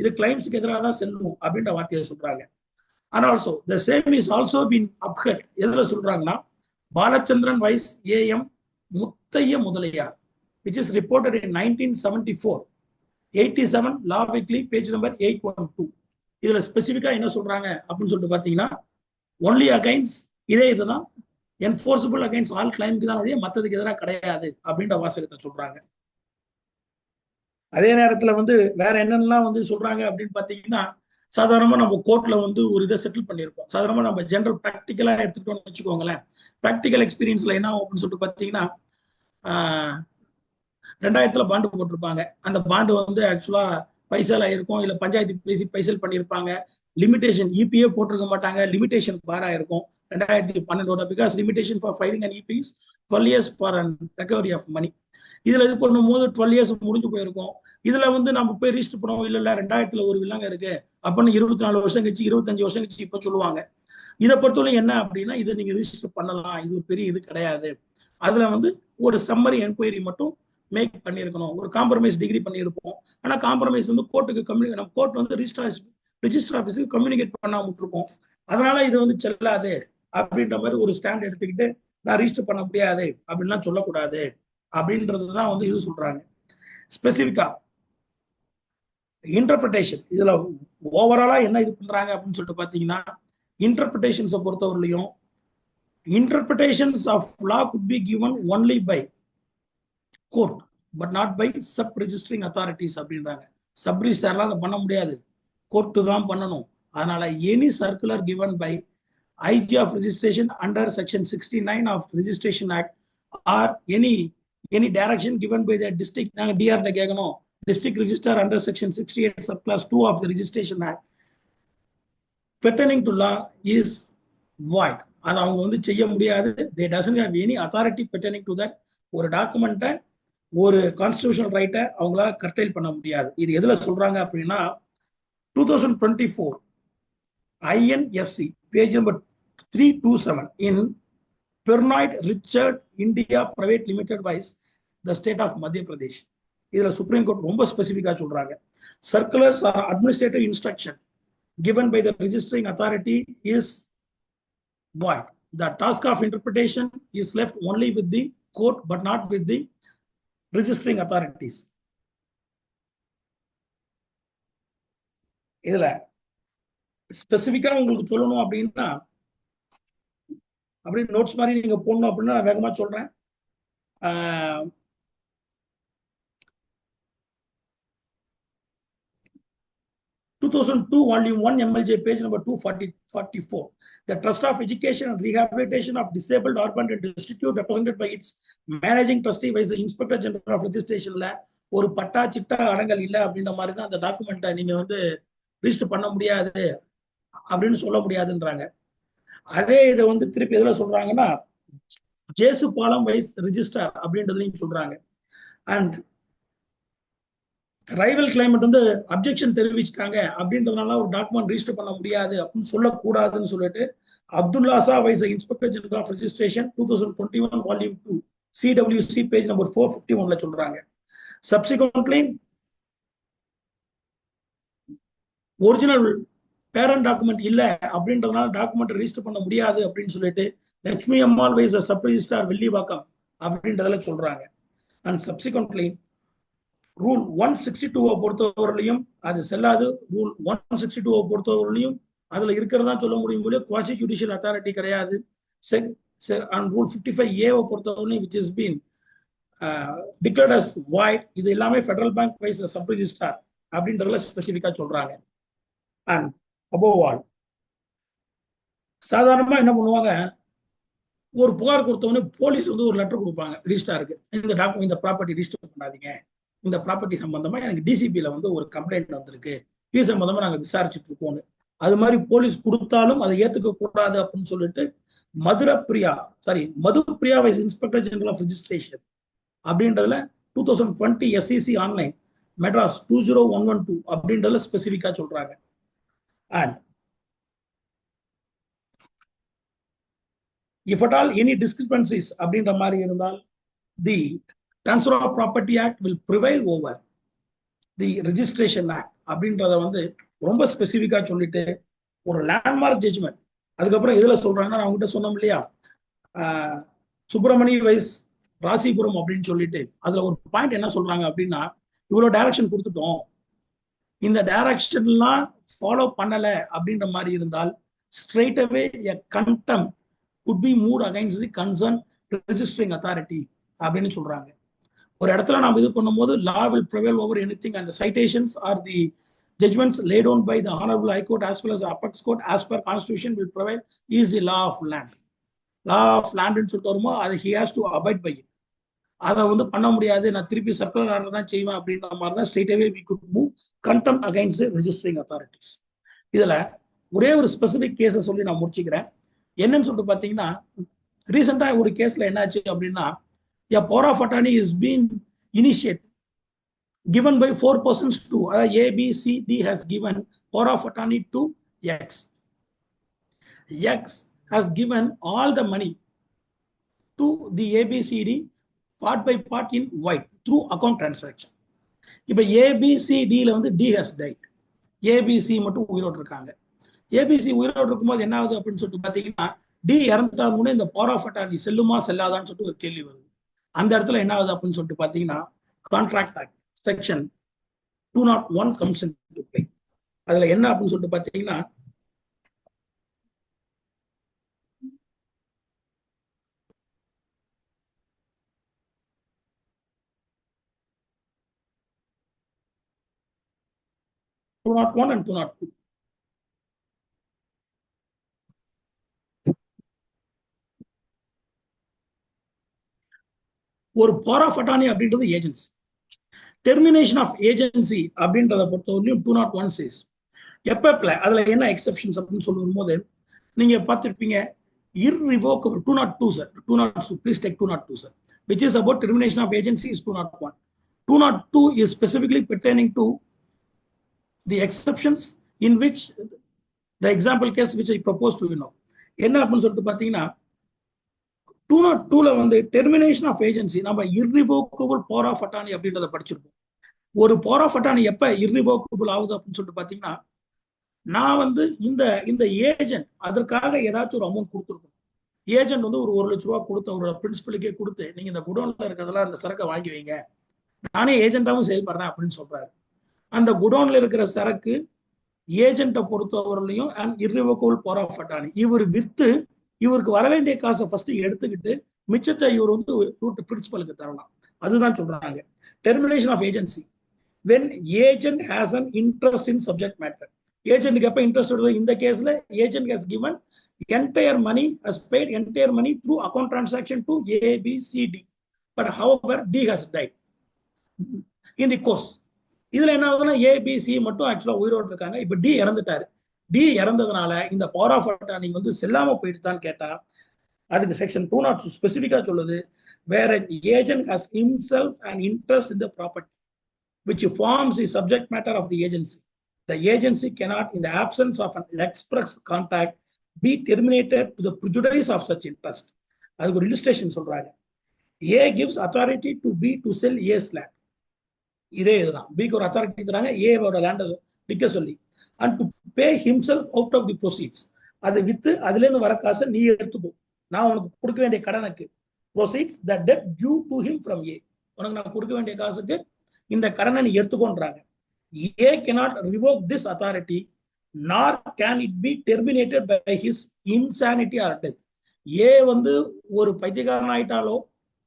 இது கிளைம்ஸ்க்கு எதிராக தான் செல்லும் அப்படின்ற வார்த்தையை சொல்றாங்க. And also the same is also been upheld. எதுல சொல்றாங்கன்னா Balachandran vs AM Muthaiya Mudaliar, which is reported in 1974 87 Law Weekly page number 812. இதுல ஸ்பெசிபிக்கா என்ன சொல்றாங்க அப்படின்னு சொல்லிட்டு பாத்தீங்கன்னா ஒன்லி அகைன்ஸ்ட் இதே இதுதான் என்ஃபோர்ஸபிள் அகைன்ஸ்ட் ஆல் கிளைமுக்கு தான் மற்றதுக்கு எதிராக கிடையாது அப்படின்ற வாசகத்தை சொல்றாங்க. அதே நேரத்துல வந்து வேற என்னென்னலாம் வந்து சொல்றாங்க அப்படின்னு பாத்தீங்கன்னா சாதாரணமா நம்ம கோர்ட்ல வந்து ஒரு இதை செட்டில் பண்ணியிருப்போம். சாதாரணமா நம்ம ஜெனரல் ப்ராக்டிக்கலா எடுத்துட்டோம்னு வச்சுக்கோங்களேன். ப்ராக்டிக்கல் எக்ஸ்பீரியன்ஸ்ல என்ன ஆகும் அப்படின்னு சொல்லிட்டு பாத்தீங்கன்னா 2000 பாண்டு போட்டிருப்பாங்க. அந்த பாண்டு வந்து ஆக்சுவலா பைசல் ஆயிருக்கும், இல்ல பஞ்சாயத்து பேசி பைசல் பண்ணியிருப்பாங்க. லிமிடேஷன் இபிஏ போட்டிருக்க மாட்டாங்க, லிமிடேஷன் பாரா இருக்கும் 2012. Because limitation for filing and EP is 12 years for an recovery of money. இதுல இது பண்ணும்போது 12 years முடிஞ்சு போயிருக்கும். இதுல வந்து நம்ம போய் ரிஜிஸ்டர் பண்ணுவோம், இல்ல 2000 ஒரு வில்லங்க இருக்கு அப்படின்னு 24 வருஷம் கழிச்சு 25 வருஷம் கழிச்சு இப்ப சொல்லுவாங்க. இதை பொறுத்தவரை என்ன அப்படின்னா இதை நீங்க ரிஜிஸ்டர் பண்ணலாம், இது ஒரு பெரிய இது கிடையாது. அதுல வந்து ஒரு சம்மரி என்கொயரி மட்டும் மேக் பண்ணியிருக்கணும், ஒரு காம்ப்ரமைஸ் டிகிரி பண்ணியிருப்போம். ஆனா காம்ப்ரமைஸ் வந்து கோர்ட்டுக்கு நம்ம கோர்ட் வந்து ரிஜிஸ்டர் ஆஃபீஸுக்கு கம்யூனிகேட் பண்ணாம விட்டுருக்கோம். அதனால இது வந்து செல்லாது அப்படின்ற மாதிரி ஒரு ஸ்டாண்ட் எடுத்துக்கிட்டு நான் ரிஜிஸ்டர் பண்ண முடியாது அப்படின்லாம் சொல்லக்கூடாது அப்படின்றதுதான் வந்து இது சொல்றாங்க. ஸ்பெசிபிக்கா இன்டர்பிரிட்டேஷன் இதுல ஓவராலா என்ன இது பண்றாங்க அப்படின்னு சொல்லிட்டு பாத்தீங்கன்னா இன்டர்பிரிட்டேஷன்ஸை பொறுத்தவரையிலையும் interpretations of law could be given only by court but not by sub registering authorities அப்படின்றாங்க. சப் ரிஜிஸ்டர்லாம் அதை பண்ண முடியாது, கோர்ட்டு தான் பண்ணணும். அதனால any circular given by IG of registration under section 69 of registration act or any direction given by the district நாங்க DR ல கேட்கணும், district register under section 68 subclass 2 of the registration act pertaining to law is void. அது அவங்க வந்து செய்ய முடியாது. they doesn't have any authority pertaining to that. ஒரு டாக்குமெண்ட்டை ஒரு கான்ஸ்டிடியூஷனல் ரைட்டை அவங்களால கர்டைல் பண்ண முடியாது. இது எதுல சொல்றாங்க அப்படின்னா 2024 INSC page number 327 in Pernod Richard India Private Limited vice the state of Madhya Pradesh. இதுல சுப்ரீம் கோர்ட் ரொம்ப ஸ்பெசிபிக்கா சொல்றாங்க. Circulars or administrative instruction given by the registering authority is void. The task of interpretation is left only with the court but not with the registering authorities. இதுல ஸ்பெசிபிக்கா உங்களுக்கு சொல்லணும் அப்படின்னா அப்படி notes மாதிரி நீங்க போடணும் அப்படின்னா நான் வேகமா சொல்றேன். 2002 volume 1 MLJ page number 244. The Trust of Education and Rehabilitation of Disabled Urban and Destitute represented by its managing trustee vice the Inspector General of Legislationல ஒரு பட்டா சிட்டா அடங்கல் இல்லை அப்படின்ற மாதிரி தான் அந்த டாக்குமெண்ட்டை நீங்க வந்து ரிஜிஸ்டர் பண்ண முடியாது அப்படின்னு சொல்ல முடியாதுன்றாங்க. அதே இதை வந்து திருப்பி எதுல சொல்றாங்கன்னா ஜேசுபாலம் வைஸ் ரிஜிஸ்டர் அப்படின்றதுலையும் சொல்றாங்க. அண்ட் ரைவல் கிளைமேட் வந்து அப்ஜெக்ஷன் தெரிவிச்சிட்டாங்க அப்படின்றதுனால ஒரு டாக்குமெண்ட் ரிஜிஸ்டர் பண்ண முடியாது அப்படின்னு சொல்லக்கூடாதுன்னு சொல்லிட்டு Abdullasa vs inspector general of registration 2021 volume 2 CWC page number 451ல சொல்றாங்க. சப்சிக்வென்ட்லி ஒரிஜினல் பேரண்ட் டாக்குமெண்ட் இல்ல அப்படின்றதுனால டாக்குமெண்ட் ரிஜிஸ்டர் பண்ண முடியாது அப்படின்னு சொல்லிட்டு லட்சுமி அம்மாள் வைஸ் சப் ரிஜிஸ்ட்ரார் வெள்ளிவாக்கம் அப்படின்றதுல சொல்றாங்க. அண்ட் சப்சிக்வென்ட்லி ரூல் 162 பொறுத்தவரையிலையும் அது செல்லாது. ரூல் 162 பொறுத்தவரையிலையும் அதுல இருக்கிறதா சொல்ல முடியும் போல குவாசி ஜுடிஷியல் அத்தாரிட்டி கிடையாது. அண்ட் ரூல் 55A பொறுத்தவரையிலையும் which has been declared as void. இது எல்லாமே Federal Bank vs sub registrar அப்படின்றதுல ஸ்பெசிபிக்கா சொல்றாங்க. அண்ட் above all சாதாரணமா என்ன பண்ணுவாங்க, ஒரு புகார் கொடுத்தவொடனே போலீஸ் வந்து ஒரு லெட்டர் கொடுப்பாங்க ரிஜிஸ்ட்ராருக்கு, இந்த ப்ராப்பர்ட்டி ரிஜிஸ்டர் பண்ணாதீங்க, இந்த ப்ராப்பர்ட்டி சம்பந்தமா எனக்கு டிசிபில வந்து ஒரு கம்ப்ளைண்ட் வந்திருக்கு, இது சம்பந்தமா நாங்க விசாரிச்சுட்டு இருக்கோம்னு. அது மாதிரி போலீஸ் கொடுத்தாலும் அதை ஏத்துக்க கூடாது அப்படின்னு சொல்லிட்டு Madhupriya vs inspector general of registration அப்படின்றதுல 2020 SEC ஆன்லைன் மெட்ராஸ் 20112 அப்படின்றதுல ஸ்பெசிபிக்கா சொல்றாங்க. And if at all any discrepancies அப்படின்ற மாதிரி இருந்தால் the Transfer of Property Act will prevail over the Registration Act அப்படின்றத வந்து ரொம்ப ஸ்பெசிபிக்கா சொல்லிட்டு ஒரு லேண்ட்மார்க் ஜட்ஜ்மெண்ட். அதுக்கப்புறம் இதுல சொல்றாங்கன்னா நான் உங்ககிட்ட சொன்னோம் இல்லையா சுப்பிரமணிய வைஸ் ராசிபுரம் அப்படின்னு சொல்லிட்டு அதுல ஒரு பாயிண்ட் என்ன சொல்றாங்க அப்படின்னா, இவ்வளவு டைரக்ஷன் கொடுத்துட்டோம், இந்த டைரக்ஷன்லாம் ஃபாலோ பண்ணல அப்படின்ற மாதிரி இருந்தால் straight away a contempt could be moved against the concerned registering authority அப்படின்னு சொல்றாங்க. ஒரு இடத்துல நாம் இது பண்ணும்போது law will prevail over anything and the citations or the judgments laid down by the Honorable High Court as well as the Apex Court as per Constitution will prevail is the law of land. Law of land ன்னு சொல்லிட்டு வருமோ அது he has to abide by it. அதை வந்து பண்ண முடியாது, நான் திருப்பி சர்க்குலர் ஆர்டர் தான் செய்வேன் அப்படின்ற மாதிரி தான் straight away we could move contempt against the registering authorities. இதுல ஒரே ஒரு ஸ்பெசிபிக் கேஸை சொல்லி நான் முடிச்சுக்கிறேன். என்னன்னு சொல்லிட்டு பாத்தீங்கன்னா, ரீசெண்டா ஒரு கேஸ்ல என்னாச்சு அப்படின்னா, a power of attorney is being initiated given by 4 persons to A, B, C, D has given power of attorney to X. X has given all the money to the ABCD part by part in white through account transaction. இப்ப ABCDல வந்து D has died, ABC மட்டும் உயிரோடு இருக்காங்க. ABC உயிரோடு இருக்கும்போது என்ன ஆகுது அப்படின்னு சொல்லிட்டு பாத்தீங்கன்னா, D இறந்துட்டாங்க, இந்த பவர் ஆஃப் அட்டார்னி செல்லுமா செல்லாதான்னு சொல்லிட்டு ஒரு கேள்வி வருது. அந்த இடத்துல என்ன ஆகுது அப்படின்னு சொல்லிட்டு பாத்தீங்கன்னா, contract act section 201 comes into play. அதுல என்ன அப்படின்னு சொல்லிட்டு பாத்தீங்கன்னா, and 202 ஒரு பவர் ஆஃப் அட்டார்னி அப்படின்றது ஏஜென்சி. டெர்மினேஷன் ஆஃப் ஏஜென்சி அப்படின்றத பொறுத்தவரையும் 201 says எப்பல அதுல என்ன எக்ஸெப்ஷன்ஸ் அப்படின்னு சொல்லும்போது நீங்க பார்த்திருப்பீங்க, irrevocable 202 sir, 202 please take 202 sir, which is about termination of agency is 201. 202 is specifically pertaining to the exceptions in which the example case which I propose to you now. என்ன அப்படின்னு சொல்லிட்டு பார்த்தீங்கன்னா 202ல வந்து டெர்மினேஷன் ஆஃப் ஏஜென்சி நம்ம irrevocable power of attorney அப்படின்றத படிச்சிருப்போம். ஒரு power of attorney எப்ப irrevocable ஆகுது அப்படின்னு சொல்லிட்டு பார்த்தீங்கன்னா, நான் வந்து இந்த ஏஜென்ட் அதற்காக ஏதாச்சும் ஒரு அமௌண்ட் கொடுத்துருக்கணும். ஏஜென்ட் வந்து ஒரு 1 லட்ச ரூபா கொடுத்த ஒரு பிரின்சிபலுக்கே கொடுத்து நீங்க இந்த குடோன்ல இருக்கிறதெல்லாம் அந்த சரக்கை வாங்கி வைங்க, நானே ஏஜென்ட்டாவும் செயல்படுறேன் அப்படின்னு சொல்றாரு. அந்த குடோன்ல இருக்கிற சரக்கு ஏஜென்ட்டை பொறுத்தவரையிலையும் and irrevocable power of attorney. இவர் வித்து இவருக்கு வர வேண்டிய காசை ஃபர்ஸ்ட் எடுத்துக்கிட்டு மிச்சத்தை இவர் வந்து பிரின்சிபலுக்கு தரலாம். அதுதான் சொல்றாங்க termination of agency when agent has an interest in subject matter. ஏஜென்ட்க்கு எப்ப இன்ட்ரெஸ்ட் வருது? இந்த கேஸ்ல agent has given entire money, has paid entire money through account transaction to A, B, C, D. But however, D has died in the course. இதுல என்ன ஆகுதுன்னா A, B, C மட்டும் ஆக்சுவலா உயிரோடு இருக்காங்க. இப்ப D இறந்துட்டாரு. D இறந்ததுனால இந்த பவர் ஆஃப் அட்டார்னி வந்து செல்லாம போயிடுதான்னு கேட்டா அதுக்கு செக்ஷன் 202 ஸ்பெசிபிக்கா சொல்லுது, வேற agent has himself an interest in the property which forms the subject matter of the agency. The agency cannot, in the absence of an express contract, be terminated to the prejudice of such interest. அதுக்கு ஒரு illustration சொல்றாங்க. A gives authority to B to sell A's land. இதே இதுதான். Bக்கு ஒரு authority தராங்க, ஏவோட land விற்க சொல்லி, and to pay himself out of the proceeds. அதை வித்து அதுல இருந்து வர காசை நீ எடுத்துக்கோ, நான் உனக்கு கொடுக்க வேண்டிய கடனுக்கு proceeds the debt due to him from A. உனக்கு நான் கொடுக்க வேண்டிய காசுக்கு இந்த கடனை நீ எடுத்துக்கோன்றாங்க. A cannot revoke this authority, nor can it be terminated by his insanity or death. A வந்து ஒரு பைத்தியக்காரன் ஆயிட்டாலோ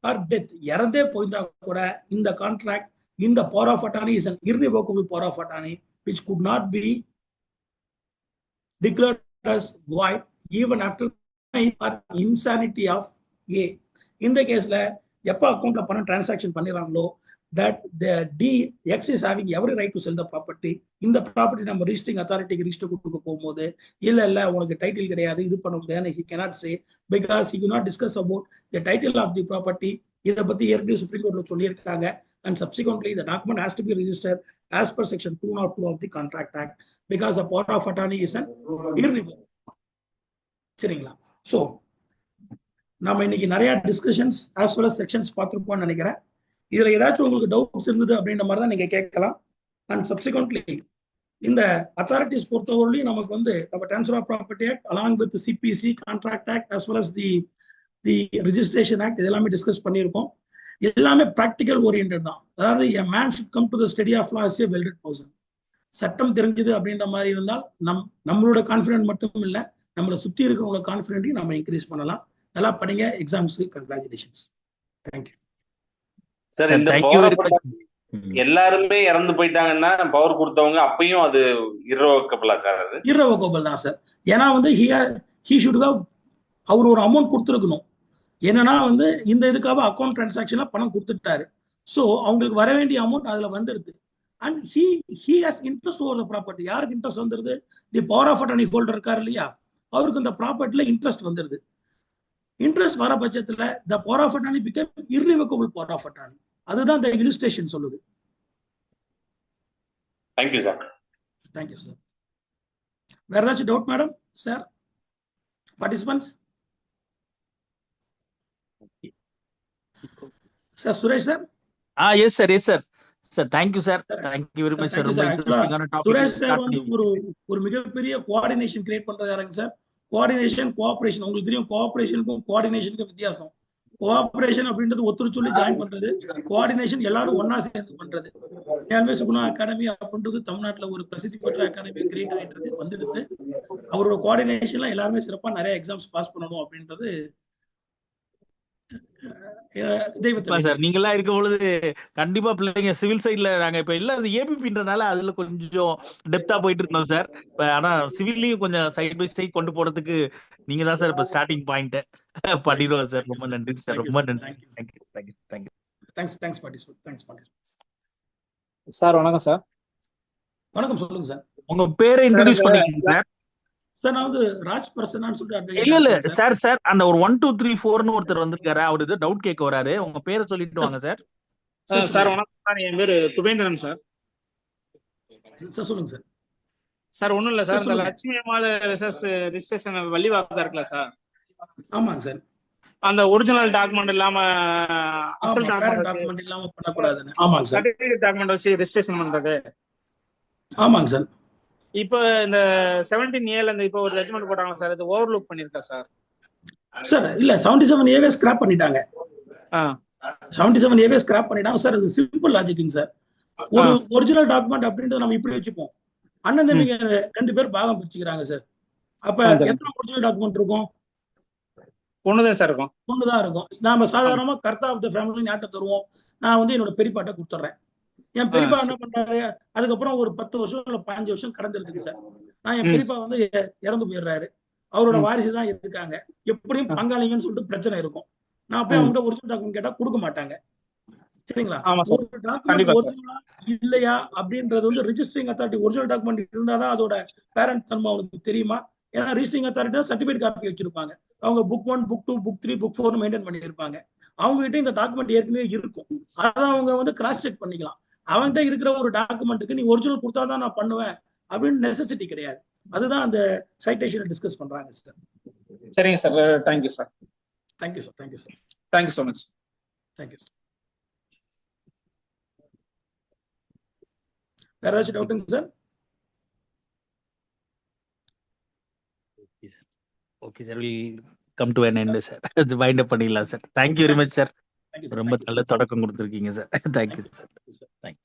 or death இறந்தே போயிருந்தா கூட இந்த கான்ட்ராக்ட், இந்த power of attorney is an irrevocable power of attorney which could not be declared as void even after or insanity of A. இந்த கேஸ்ல எப்ப அக்கௌண்ட்ல பணம் transaction பண்ணிடுறாங்களோ that the D X is having every right to sell the property. இந்த property நம்ம registering அத்தாரிட்டிக்கு register கொடுக்க போகும்போது இல்ல உனக்கு டைட்டில் கிடையாது, இது பண்ண முடியாது, he cannot say because he could not discuss about the title of the property. இதை பத்தி ஏற்கனவே சுப்ரீம் கோர்ட்ல சொல்லியிருக்காங்க. And subsequently the document has to be registered as per section 202 of the Contract Act because the power of attorney is an irrevocable. சரிங்களா? So நம்ம இன்னைக்கு நிறைய discussions as well as sections பார்த்திருப்போம்னு நினைக்கிறேன். இதுல ஏதாச்சும் உங்களுக்கு டவுட்ஸ் இருந்தது அப்படின்ற மாதிரி தான் நீங்க கேட்கலாம். அண்ட் சப்சிக்வெண்ட்லி இந்த அத்தாரிட்டிஸ் பொறுத்தவரையிலும் நமக்கு வந்து நம்ம transfer of property act along with CPC contract act as well as the registration act இதெல்லாமே டிஸ்கஸ் பண்ணியிருக்கோம். எல்லாமே ப்ராக்டிக்கல் ஓரியன்ட் தான். அதாவது a man should come to the study of law as a well-read person. சட்டம் தெரிஞ்சது அப்படின்ற மாதிரி இருந்தால் நம்மளோட கான்ஃபிடென்ட் மட்டும் இல்லை, நம்மளை சுற்றி இருக்கிறவங்களோட கான்ஃபிடென்ட்டையும் நம்ம இன்க்ரீஸ் பண்ணலாம். நல்லா படிங்க, எக்ஸாம்ஸ்க்கு கங்க்ராச்சுலேஷன்ஸ். Thank you sir. இந்த பவர் எல்லாருமே இறந்து போயிட்டாங்கன்னா பவர் கொடுத்தவங்க அப்பயும் அது irrevocable சார்? அது irrevocable தான் சார். ஏன்னா வந்து he should have அவர் ஒரு அமௌண்ட் கொடுத்துருக்கணும். என்னன்னா வந்து இந்த இதுக்காக அக்கௌண்ட் டிரான்சாக்ஷன்ல பணம் கொடுத்துட்டாரு. ஸோ அவங்களுக்கு வர வேண்டிய அமௌண்ட் அதுல வந்துருது. And he has interest over the property. யாருக்கு இன்ட்ரெஸ்ட் வந்துருது? The power of attorney holder இருக்காரு இல்லையா, அவருக்கு இந்த ப்ராப்பர்ட்டில இன்ட்ரெஸ்ட் வந்துருது. இன்ட்ரெஸ்ட் வர பட்சத்துல the power of attorney became irrevocable power of attorney. அதுதான் இந்த illustration சொல்லுது. Thank you, sir. Thank you, sir. வேற ஏதாச்சும் doubt madam? Sir, participants? Sir Suresh sir? Yes sir, yes sir. Sir thank you sir, thank you very much sir. ரொம்ப இன்ட்ரெஸ்டிங்கான topic. Suresh sir வந்து ஒரு மிகப்பெரிய கோஆர்டினேஷன் கிரியேட் பண்றாருங்க சார். Coordination, cooperation. உங்களுக்கு தெரியும் கோஆபரேஷனுக்கும் கோஆர்டினேஷனுக்கும் வித்தியாசம். கோஆபரேஷன் அப்படின்றது ஒருத்தர் சொல்லி ஜாயின் பண்றது, கோஆர்டினேஷன் எல்லாரும் ஒன்னா சேர்ந்து பண்றது. சுகுணா அகாடமி அப்படின்றது தமிழ்நாட்டுல ஒரு பிரசித்தி பெற்ற அகாடமி கிரியேட் ஆயிட்டு இருக்கு, வந்துடுது. அவரோட கோஆர்டினேஷன்ல எல்லாருமே சிறப்பா நிறைய எக்ஸாம்ஸ் பாஸ் பண்ணணும் அப்படின்றது சார். நீங்க எல்லாம் இருக்கும் பொழுது கண்டிப்பா பிள்ளைங்க சிவில் சைட்ல நாங்க இப்ப இல்ல அது ஏபிபின்றனால அதுல கொஞ்சம் டெப்தா போயிட்டு இருந்தோம் சார். ஆனா சிவில்லையும் கொஞ்சம் சைட் பை சைட் கொண்டு போறதுக்கு நீங்க தான் சார் இப்ப ஸ்டார்டிங் பாயிண்ட். பண்ணிடுவோம் சார். ரொம்ப நன்றி சார், ரொம்ப நன்றி. சார் வணக்கம் சார். வணக்கம், சொல்லுங்க சார். உங்க பேரை இன்ட்ரோடியூஸ் பண்ணிக்கங்க சார். சார் நான் வந்து ராஜ் பர்சனான்னு சொல்லிட்டு இல்ல சார் அந்த ஒரு 1 2 3 4ன்னு ஒருத்தர் வந்திருக்காரு, அவரு இது டவுட் கேட்க வராரு. உங்க பேரை சொல்லிட்டு வாங்க சார். சார் வணக்கம் சார், என் பேரு துபேந்திரன் சார். சார் சொல்லுங்க சார். சார் ஒண்ணும் இல்ல சார், இந்த சொல்லுங்க. லட்சுமி அம்மாள் ரிஜிஸ்ட்ரேஷன் வள்ளிவாக்கம் இருக்குல்ல சார், ஆமாங்க சார். அந்த ஒரிஜினல் டாக்குமெண்ட் இல்லாம அசல் பேரண்ட் டாக்குமெண்ட் டாக்குமெண்ட் இல்லாம பண்ணக்கூடாதுன்னு. ஆமாங்க சார். சர்டிபிகேட் டாக்குமெண்ட் வச்சு ரெஜிஸ்ட்ரேஷன் பண்றது. ஆமாங்க சார். இப்போ இந்த 17A இந்த இப்போ ஒரு ஜட்ஜ்மெண்ட் போட்டாங்க சார், இது ஓவர்லுக் பண்ணிருக்கா சார்? சார் இல்ல 77A ஸ்கிராப் பண்ணிட்டாங்க. ஆ 77A ஸ்கிராப் பண்ணிட்டாங்க சார். இது சிம்பிள் லாஜிக்குங்க சார். ஒரு ஒரிஜினல் டாக்குமெண்ட் அப்படின்றத நம்ம இப்படி வச்சுப்போம். அண்ணன் தம்பிங்க 2 பேர் பாகம் பிரிச்சுக்கிறாங்க சார். அப்ப எத்தனை ஒரிஜினல் டாக்குமெண்ட் இருக்கும்? ஒண்ணுதான் சார் இருக்கும். ஒண்ணுதான் இருக்கும். நாம சாதாரணமா கர்த்தா ஆஃப் த ஃபேமிலி ஞாட்ட தருவோம். நான் வந்து என்னோட பெரியப்பாட்ட கொடுத்துட்றேன். என் பெரியப்பா என்ன பண்றாரு, அதுக்கப்புறம் ஒரு 10 வருஷம் இல்ல 15 வருஷம் கடந்திருக்குங்க சார். நான் என் பெரியப்பா வந்து இறந்து போயிடுறாரு. அவரோட வாரிசு தான் இருக்காங்க. எப்படியும் பங்காளிங்கன்னு சொல்லிட்டு பிரச்சனை இருக்கும். நான் போய் அவங்ககிட்ட ஒரிஜினல் டாக்குமெண்ட் கேட்டா கொடுக்க மாட்டாங்க. சரிங்களா? ஒரு டாக்குமெண்ட் ஒரிஜினலா இல்லையா அப்படின்றது வந்து ரிஜிஸ்டரிங் அத்தாரிட்டி ஒரிஜினல் டாக்குமெண்ட் இருந்தாதான் அதோட பேரண்ட் தன்மை அவனுக்கு தெரியுமா? ஏன்னா ரிஜிஸ்டரிங் அத்தாரிட்டி தான் சர்டிபிகேட் காப்பி வச்சிருப்பாங்க. அவங்க book 1, book 2, book 3, book 4 maintain பண்ணியிருப்பாங்க. அவங்க கிட்ட இந்த டாக்குமெண்ட் ஏற்கனவே இருக்கும். அதை அவங்க வந்து கிராஸ் செக் பண்ணிக்கலாம். அவன்கிட்ட இருக்கிற ஒரு டாக்குமெண்ட்டுக்கு நீ ஒரிஜினல் கொடுத்தாதான் நான் பண்ணுவேன் அப்படின்னு நெசசிட்டி கிடையாது. அதுதான் அந்த சைட்டேஷனை டிஸ்கஸ் பண்றாங்க சார். சரிங்க sir, thank you sir. Thank you sir. Thank you sir. Thank you so much. Thank you sir. வேற ஏதாச்சும் டவுட்டுங்க sir? Okay sir, will come to an end sir. இது வைண்ட் அப் பண்ணிடலாம் sir. Thank you very much sir. ரொம்ப நல்ல தொடக்கம் கொடுத்துருக்கீங்க சார். Thank you sir. தேங்க்யூ.